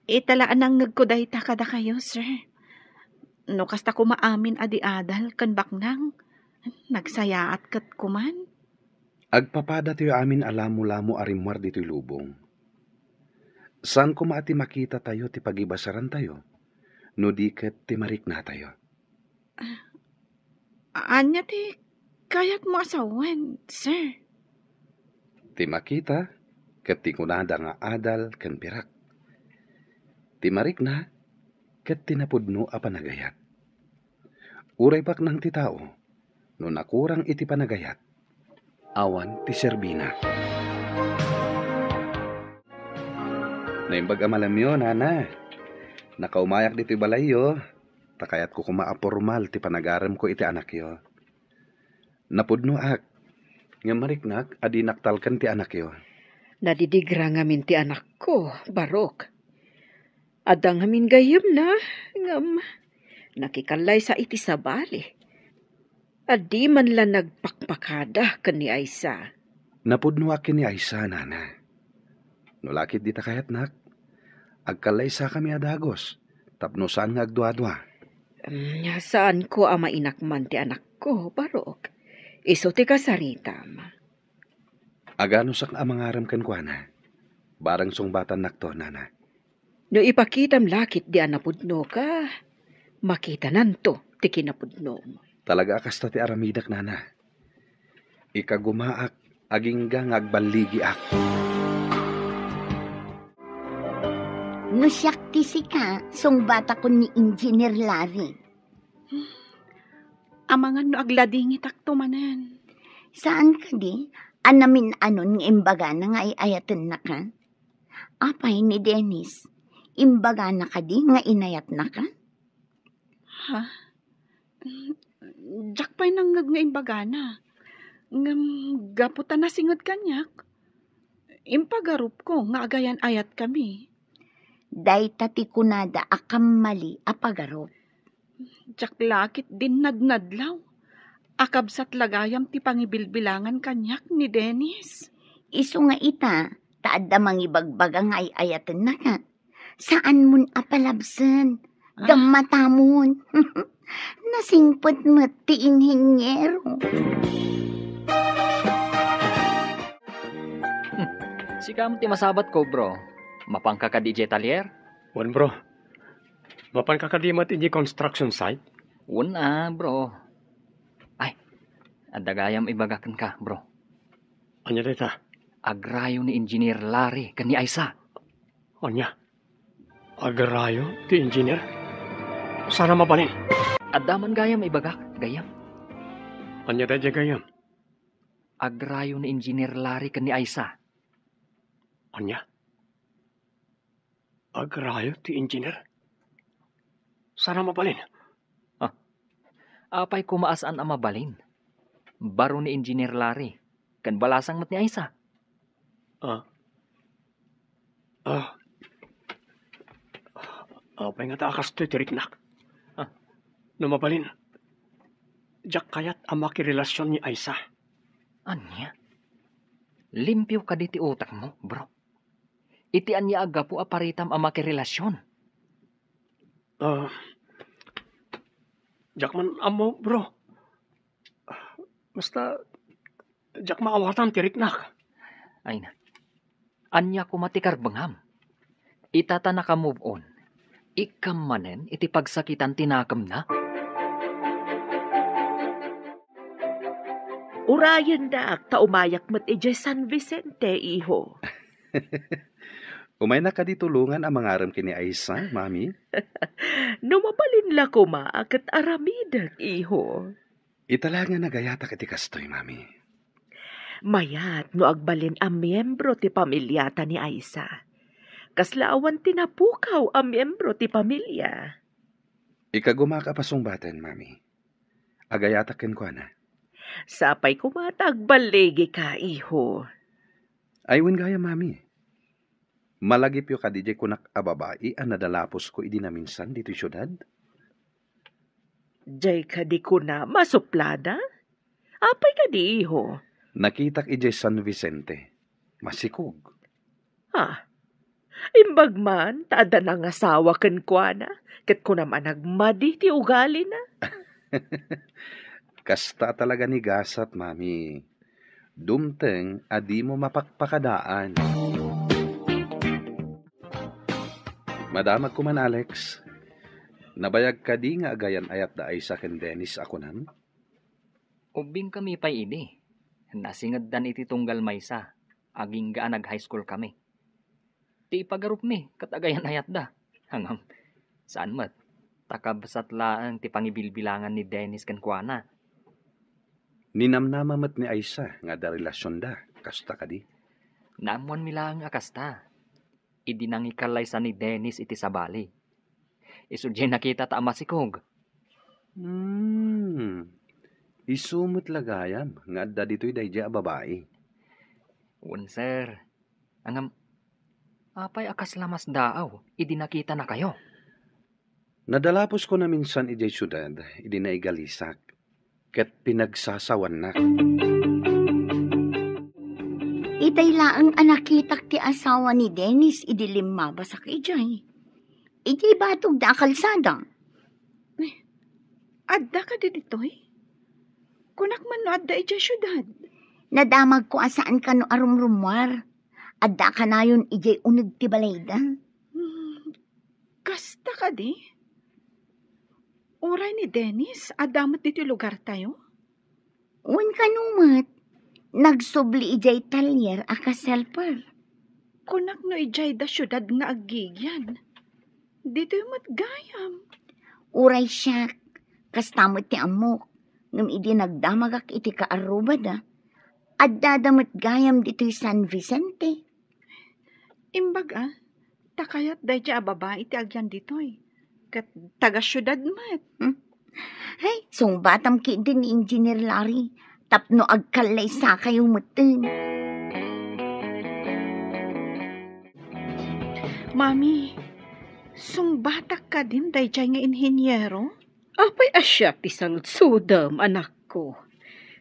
Italaan ang nagkuday ta kada kayo, sir. No kasta ko maamin adi adal kan baknang. Nagsayaat kat kuman. Agpapada tayo amin alamo-lamo arimwar dito'y lubong. Saan ko maati makita tayo ti pagibasaran tayo? No di ket ti marik na tayo. Anya ti kayat mo asawan, sir. Ti makita, ket ti kunada nga adal ken pirak. Ti marik na, ket tinapudno a panagayat. Uray pak nang ti tao, no nakurang iti panagayat, awan ti serbina. Naimbag amalam yun, Nana. Nakaumayak dito'y balayo. Takayat ko kumaapormal ti panagaram ko iti anak yo. Napudno ak. Nga mariknak, adi naktalkan ti anak yo. Nadidigra ngamin ti anak ko, Barok. Adang ngamin gayam na, ngam nakikalay sa iti sabali. Adi man lang nagpakpakada kan ni Aisa. Napudno akin ni Aisa, Nana. Nulakit di takayat nak. Agkalay sa kami adagos. Tapno saan nga agdwa-dwa. Saan ko ama inakman ti anak ko, Barok? Iso ti kasaritam. Agano sak amangaram ken kuana. Barang sungbatan nakto, Nana. No ipakitam lakit di anapudno ka, makita nanto ti kinapudno mo. Talaga akasta ti aramidak, Nana. Ikagumaak, agingga ngagbaligi ak. No siyak ti sika, song bata ko ni Engineer Larry. Amangan no agladingi takto manen. Saan ka di? Anamin anon ng imbaga na nga iayatan na ka? Apay ni Dennis, imbaga na ka di nga inayat na ka? Ha? Diyak pa'y nanggag nga imbaga na. Ngam gaputan na singod kanyak. Impagarup ko nga agayan ayat kami. Day tati kunada akam mali apagaro. Diyak lakit din nagnadlaw. Akabsat lagayam ti pangibilbilangan kanyak ni Dennis. Iso nga ita, taad da mangibagbaga nga ayatan na ka. Saan mun apalabsan? Gamatamon. Nasingpot mo ti inhinyero. Sika mo ti masabat ko, bro. Mapangka ka di Talier? Wan bro, mapan kakadimat iti construction site? Una, bro. Ay, adagayam ibagakan ka, bro. Anya dita? Agrayo ni Engineer Larry kan ni Aisa. Anya? Agarayo ti engineer? Sana mabalin. Adaman gayam ibagak, gayam. Anya dadya gayam? Agrayo ni Engineer Larry kan ni Aisa. Anya? Agrayo ti engineer? Sana mabalin. Apay kumaasaan ang mabalin. Baro ni Engineer Larry. Kan balasang mat ni Aisa. Apay nga taakas to'y tiriknak. No mabalin, jak kayat ang makirelasyon ni Aisa. Anya? Limpyo ka di ti utak mo, bro. Iti anya agapo aparitam ang makirelasyon. Jak man amo, bro. Basta, jak maawatan tiriknak. Ay na. Anya kumatikar bangam. Itata na ka move on. Ikam manen iti pagsakitan tinakam na. Urayan dak, taumayak mat ije San Vicente, iho. Umay na ka di tulungan ang mangaram kini Aisa, mami. Numabalin la ko ket aramidag, iho. Itala nga nagayata kiti kastoy, mami. Mayat no agbalin ang miyembro ti pamilyata ni Aisa. Kaslaawan tinapukaw ang miyembro ti pamilya. Ikagumaka pasungbaten, mami. Agayataken ko na. Sapay kumatag balegi ka, iho. Aywan gaya, mami. Malagip yo ka DJ kunak ababai ang nadalapos ko idi na minsan dito syudad. Jay ka di ko na masuplada? Apay ka di, iho. Nakitak ije San Vicente. Masikog. Imbag man, taada ng asawa ken kwa na. Ket ko naman nagmadi ti ugali na. Kasta talaga ni gasat, mami. Dumteng, adi mo mapakpakadaan. Madamag ko man, Alex. Nabayag ka di nga agayan ayat da ay sa ken Dennis ako nan? Ubing kami pa'y ini. Nasingad dan iti tunggal maysa. Aging gaan nag-high school kami. Ti ipagarup mi, katagayan ayat da. Hangam, saan mat? Takabasat laang ti pangibilbilangan ni Dennis ken kuana. Ninamnamamat ni Aisa nga da relasyon da. Kasta ka di? Namuan mi lang akasta. Idi nang ikalay sa ni Dennis iti sabali. Isudye nakita ta amasikog. Isumot lagayam nga adda dito'y dayja babae. Sir. Angam, apay akas lamas daaw. Idi nakita na kayo. Nadalapos ko na minsan ijay syudad, idi na igalisak. Ket pinagsasawan na. Itay laang anakitak ti asawa ni Dennis idilim mabasak ijay. Iti batog da kalsada. Adda ka di ditoy? Kunak man no adda ija syudad. Nadamag ko asaan ka no arumrumwar. Adda ka na yun ijay unag ti balayda. Kasta ka di? Uray ni Dennis, adamat dito lugar tayo? Un kanumat. Nagsubli ijay talyer akas helper. Kunak no ijay da syudad nga agigyan. Dito yung matgayam. Uray siya. Kastamot ti amok. Ngam idi nagdamagak iti kaarubada. Addadamat gayam dito'y San Vicente. Imbaga, takayat dayja ababa iti agyan ditoy. Kat taga syudad mat. Hey, sungbatam ki din ni Engineer Larry. Tapno agkalay sa kayo mutin. Mami, sungbatak ka din dayjay nga inhinyero? Apay asya ti saludsudam, anak ko.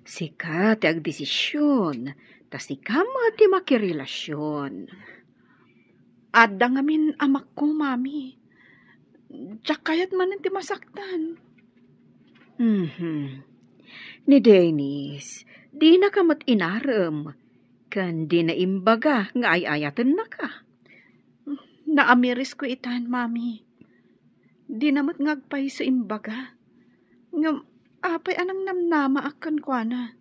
Sika ti agdesisyon, ta sika mo ti makirelasyon. Adda ngamin amak ko, mami. Diyak kayat man ti masaktan. Ni Dennis, di na ka mat inaram. Kan di na imbaga nga ay-ayatan na ka. Naamiris ko itan, mami. Di namat ngagpay sa imbaga. Ngam, apay anang namnama akan kwa na.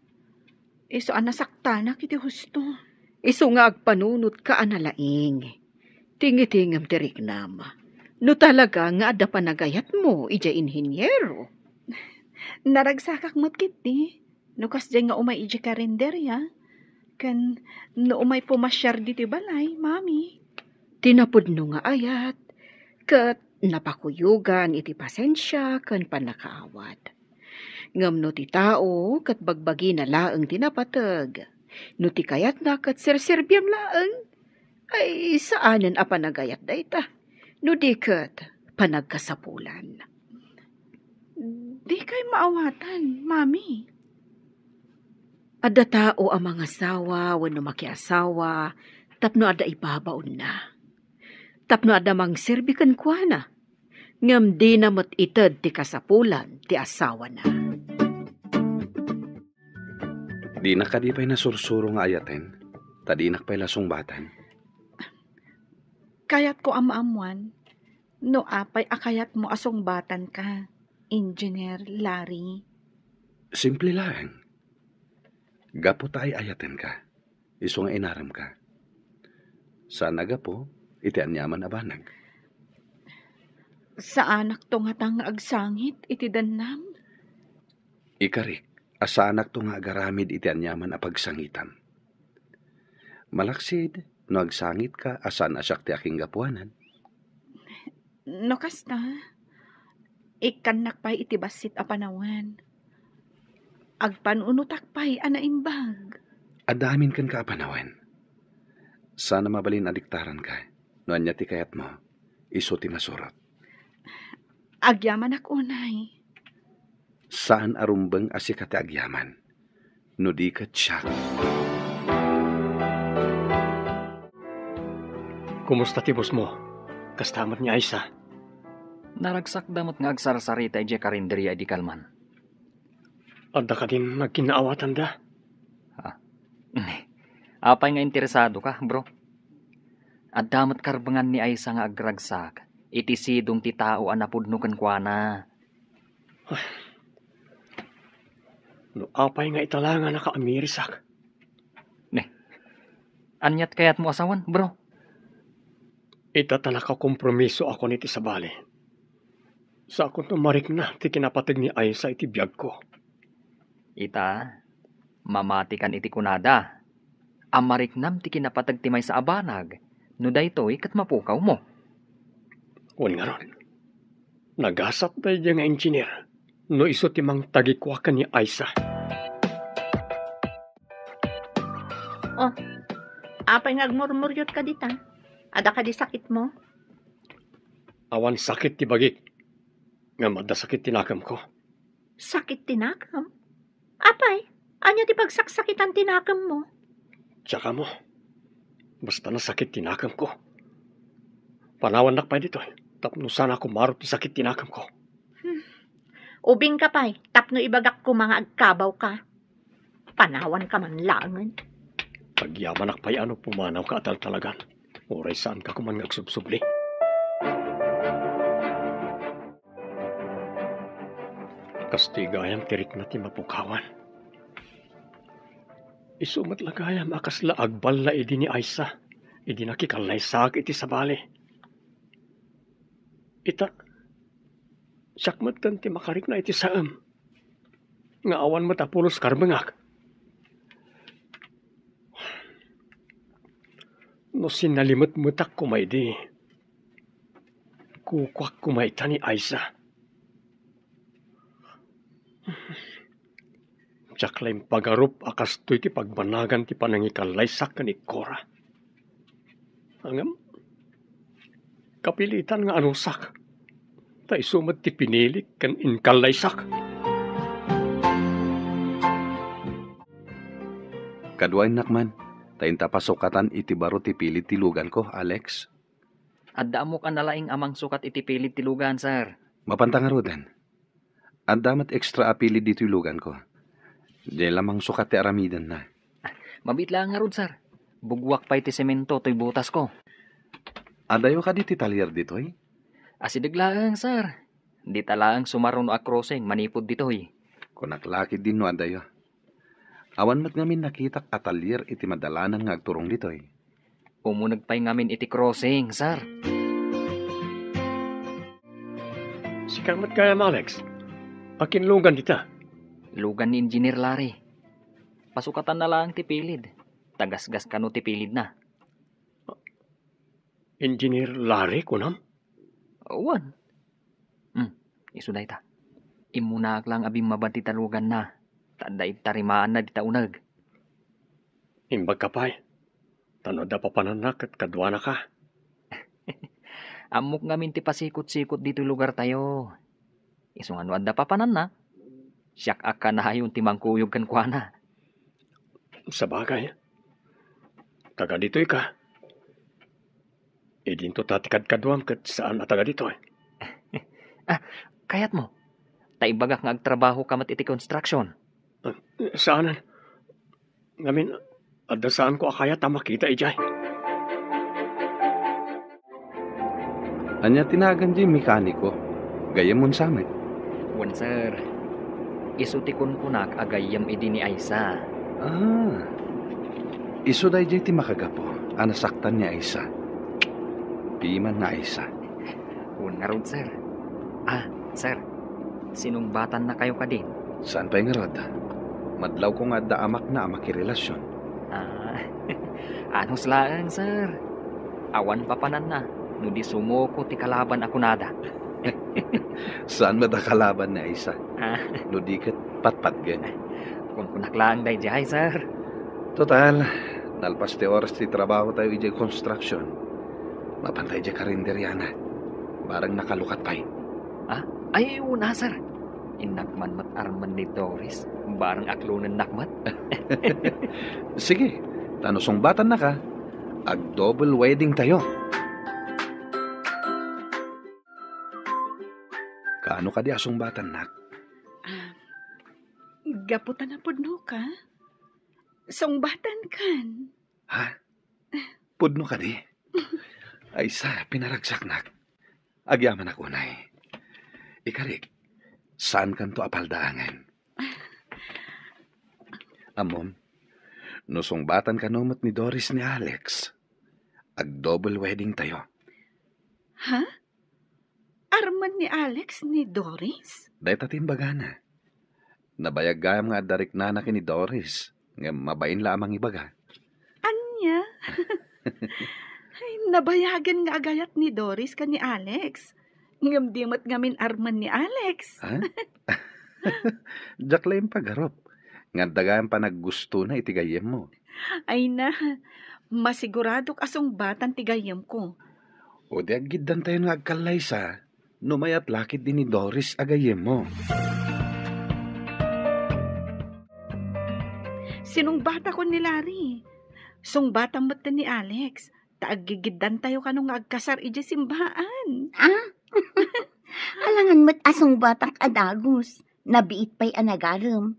Iso anasakta na kiti husto. Iso nga agpanunot ka analaing. Tingitingam tiriknam. No talaga nga ada panagayat mo, ija inhinyero. Naragsakak mo't kiti. No kasdya nga umay ija karinderya. Kan no umay pumasyar diti balay, mami. Tinapod no nga ayat. Kat napakuyugan iti pasensya kan panakaawat. Ngam no ti tao kat bagbagi na laeng tinapatag. No ti kayat na kat serserbyam laeng. Ay saanen a panagayat dayta. No di kat panagkasapulan. Di kay maawatan, mami. Adda tao ang mga asawa wenno makiasawa tapno adda ibabaon na. Tapno adda mang serbikan kuana. Ngam di na mat ited ti kasapulan ti asawa na. Di na ka di pa'y nasursuro nga ayaten. Tadi nak pa'y lasungbatan. Kayat ko amaamuan. No apay akayat mo asong batan ka, Engineer Larry. Simple lang. Gapo tayo ayaten ka. Iso nga inaram ka. Sana gapo, iti anyaman abanag. Sa anak to nga tang agsangit, iti danam. Ikarik, asa anak to nga agaramid iti anyaman a pagsangitan. Malaksid, no agsangit ka, asan asyak ti aking gapuanan. No kasta, ikanak pa'y iti basit a panawan. Agpanunutak pa'y anaimbag. Adamin kan ka apanawan. Sana mabalin adiktaran ka. No anya ti kayat mo, iso ti masurot. Agyaman ako, Nay. Saan arumbeng asika ti agyaman? No di ka tiyak. Kumusta ti boss mo? Kastamat ni Aisa. Naragsak damot nga agsarsarita ije karinderya di kalman. Adda ka din nagkinaawatan da. Apay nga interesado ka, bro? At damat karbangan ni Aisa nga agragsak, iti sidong ti tao anapudno ken kuana. No apay nga italangan nakaamirisak. Anyat kayat mo asawan, bro? Ita nakakompromiso ako niti sa bali. Sa akong tumarik na ti kinapatag ni Aisa iti biyag ko. Ita, mamatikan iti kunada. Amariknam ti kinapatag ti may sa abanag, no daytoy kat mapukaw mo. Wan nga ron. Nagasat tayo nga engineer, no iso ti mang tagikwakan ni Aisa. Oh, apay nga agmurmuryot ka dita. Ada ka di sakit mo? Awan sakit ti bagik. Nga madasakit tinakam ko. Sakit tinakam? Apay, anya ti pagsaksakitan tinakam mo? Tsaka mo, basta nasakit tinakam ko. Panawan nakpay dito. Tapno sana ako marot ti sakit tinakam ko. Ubing ka pa'y, tapno ibagak ko mga agkabaw ka. Panawan ka man langan. Pagyaman nakpay ano pumanaw ka atal talagan. Oray saan ka kuman ngagsubsubli. Kastigayam tirik na ti mapukawan. Isumat lagayam akasla agbal na idi ni Aisa. Idi nakikalaysak iti sabali. Ita, sakmat kan ti makarik na iti saam. Nga awan matapulos karbengak. No sinalimot-mutak kumay di. Kukwak kumay ta ni Aisa. Tsaklaim pagarup akas to'y ti pagbanagan ti panangikalaysak ka ni Cora. Angam, kapilitan nga anusak. Ta isumat ti pinilik kan inkalaysak. Kaduain nakman, tayin tapasukatan iti baro ti pilit tilugan ko, Alex. Adda mo ka nalaing amang sukat iti pilit tilugan, sir. Mapantangarudan. At damat extra apili dito ilugan ko. Di lamang sukat ti aramidan na. Mabitla nga rod, sir. Bugwak pa iti semento to'y butas ko. Adayo ka diti talyer ditoy? Asidaglaang, sir. Di talaang sumaruno a crossing, manipod ditoy. Kunaklaki din no adayo. Awan mat ngamin nakitak atalier iti madalanan nga agturong ditoy. Umunag pa'y ngamin iti crossing, sir. Sikamat kaya Alex. Akin lugan dita. Lugan ni Engineer Larry. Pasukatan na lang ti pilid. Tagasgas ka no ti pilid na. Engineer Larry kunam? Uwan. Isuday ta. Imunak lang abing mabanti talugan na. Tanda tarimaan na dita unag. Imbag ka pa'y. Tanoda pa pananak at kadwa na ka. Amok ngamin ti pasikot-sikot dito lugar tayo. Isong ano adda pa panan na. Siyak aka na hayon ti mangkuyog kan kuana. Sa bagay. Taga dito'y ka. E dinto tatikad kadwam kat saan na taga dito'y. Kayat mo. Taibagak nga agtrabaho kamat iti construction. Saanan? Ngamin, adda saan ko akaya ta makita ijay. Anya tinagan di mekaniko. Gayam mon samet. Wan, sir. Isutikon kunak agayam idi ni Aisa. Iso day jay ti makagapo. Anasaktan niya isa. Piman na isa. Una rod, sir. Sir. Sinumbatan na kayo ka din? Saan pa yung rod? Madlaw ko nga daamak na makirelasyon. Ano slaan, sir? Awan papanan na. No di sumuko ti kalaban ako nada. Saan madakalaban na isa? No di kat patpat gan. Kung kunaklaan day jay, sir. Total, nalpas ti oras ti trabaho tayo ijay construction. Mapantay jay karinderyana. Barang nakalukat pa'y. Ay, una, sir. Inakman mat arman ni Doris. Barang aklunan nakmat. Sige, tanusong batan na ka. Ag-double wedding tayo. Kaano ka di asong batan nak? Gaputan na pudno ka? Songbatan kan? Ha? Pudno ka di? Ay sa, pinaragsak nak. Agyaman ako na eh. Ikarik, saan kan to apaldaangan? Amom, nusongbatan ka numot ni Doris ni Alex. Ag-double wedding tayo. Ha? Arman ni Alex ni Doris? Dahil tatimbaga na. Nabayag gayam nga darik nanak ni Doris. Nga mabain lamang ibaga. Anya? Ay, nabayagan nga agayat ni Doris ka ni Alex. Ngam dimot ngamin arman ni Alex. Ha? Diyak lang pagarop. Nga dagaan pa naggusto na itigayem mo. Ay na, masigurado kasong batan tigayem ko. O di aggidan tayo nga agkalaysa. Numayat lakit din ni Doris agayem mo. Sinong bata ko ni Larry? Song bata mo't ni Alex. Taaggigidan tayo kanong agkasar ije simbaan. Alangan mo't asong batang adagos. Nabiit pa'y anagaram.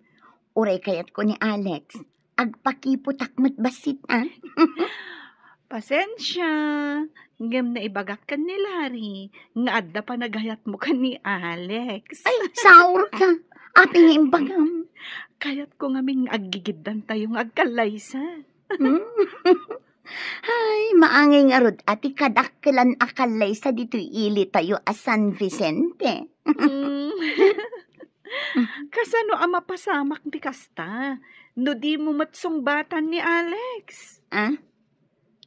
Uray kayat ko ni Alex. Agpakiputak mo't basit, Pasensya. Ngam na ibagak ka ni Larry. Nga adda pa nagayat mo ka ni Alex. Ay, saur ka. Aping imbagam. Kayat ko ngaming aggigidan tayong agkalaysa. Ay, maangay nga rod ati kadakkelan akalay sa dito'y ili tayo a San Vicente. Kasano ang mapasamak di kasta? No di mo matsong batan ni Alex.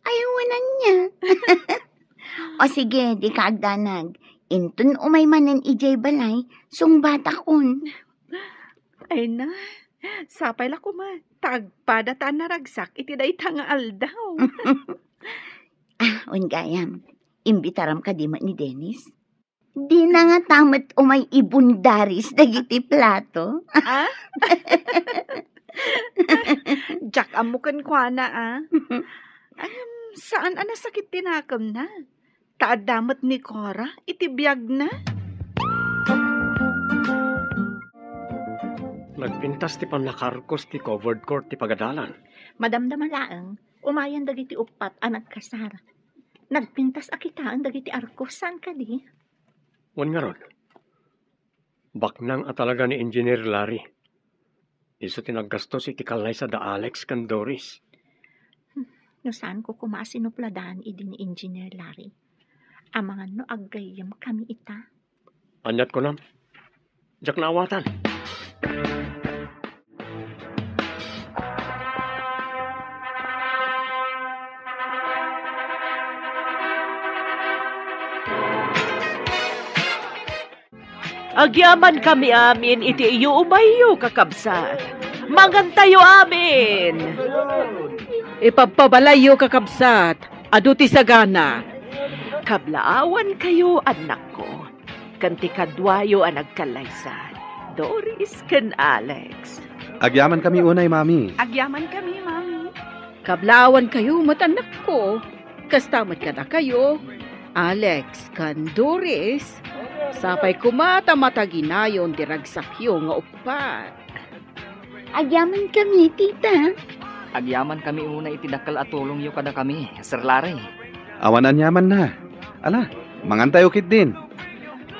Ayawanan niya. O sige, di kaagdanag. Intun umay manan ijay balay, sung bata kun. Ay na, sapay la ko ma. Tagpada ta naragsak, iti day tanga aldaw. Ungayam, imbitaram ka di ma ni Dennis? Di na nga tamat umay ibundaris dagiti plato. Jack amukan kwa na saan sakit tinakam na? Taadamat ni Cora, itibiyag na? Nagpintas ti panakarkos ti covered court ti pagadalan. Madamdaman laeng, umayan dagiti upat a nagkasar. Nagpintas akitaan dagiti arkos, saan ka di? Wan nga ron. Baknang at talaga ni Engineer Larry. Iso tinaggastos iti kalay sa da Alex kan Doris. No saan ko kumasinupladaan idi ni Engineer Larry. Amangan no aggayam kami ita. Anyat ko nam. Diyak naawatan. Agyaman kami amin iti iyo umayo kakabsat. Mangantayo amin. Ipagpabalayo kakabsat, aduti sagana. Kablaawan kayo anak ko. Kanti kadwayo ang nagkalaysan. Doris ken Alex. Agyaman kami unay, mami. Agyaman kami, mami. Kablawan kayo, matanak ko. Kastamat ka na kayo. Alex, kan Doris. Sapay kumata mataginayon diragsakyo nga upat. Agyaman kami, tita. Agyaman kami una itidakal at tulong yu kada kami, Sir Larry. Awanan yaman na. Ala, mangantayo kit din.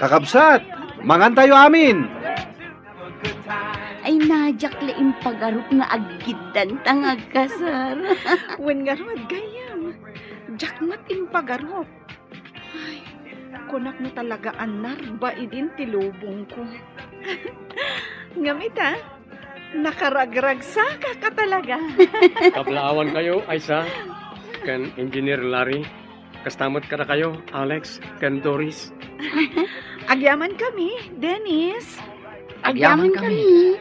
Kakabsat, mangantayo amin. Ay jak laing pagarup nga aggidan tangag kasar. Wen nga rod, gayam. Jakmat impagarop. Ay, kunak mo talaga anar ba idin tilubong ko. Ngamita, nakaragragsa ka talaga. Kablaawan kayo, Aisa, kan Engineer Larry. Kastamot ka na kayo, Alex, kan Doris. Agyaman kami, Dennis. Agyaman kami.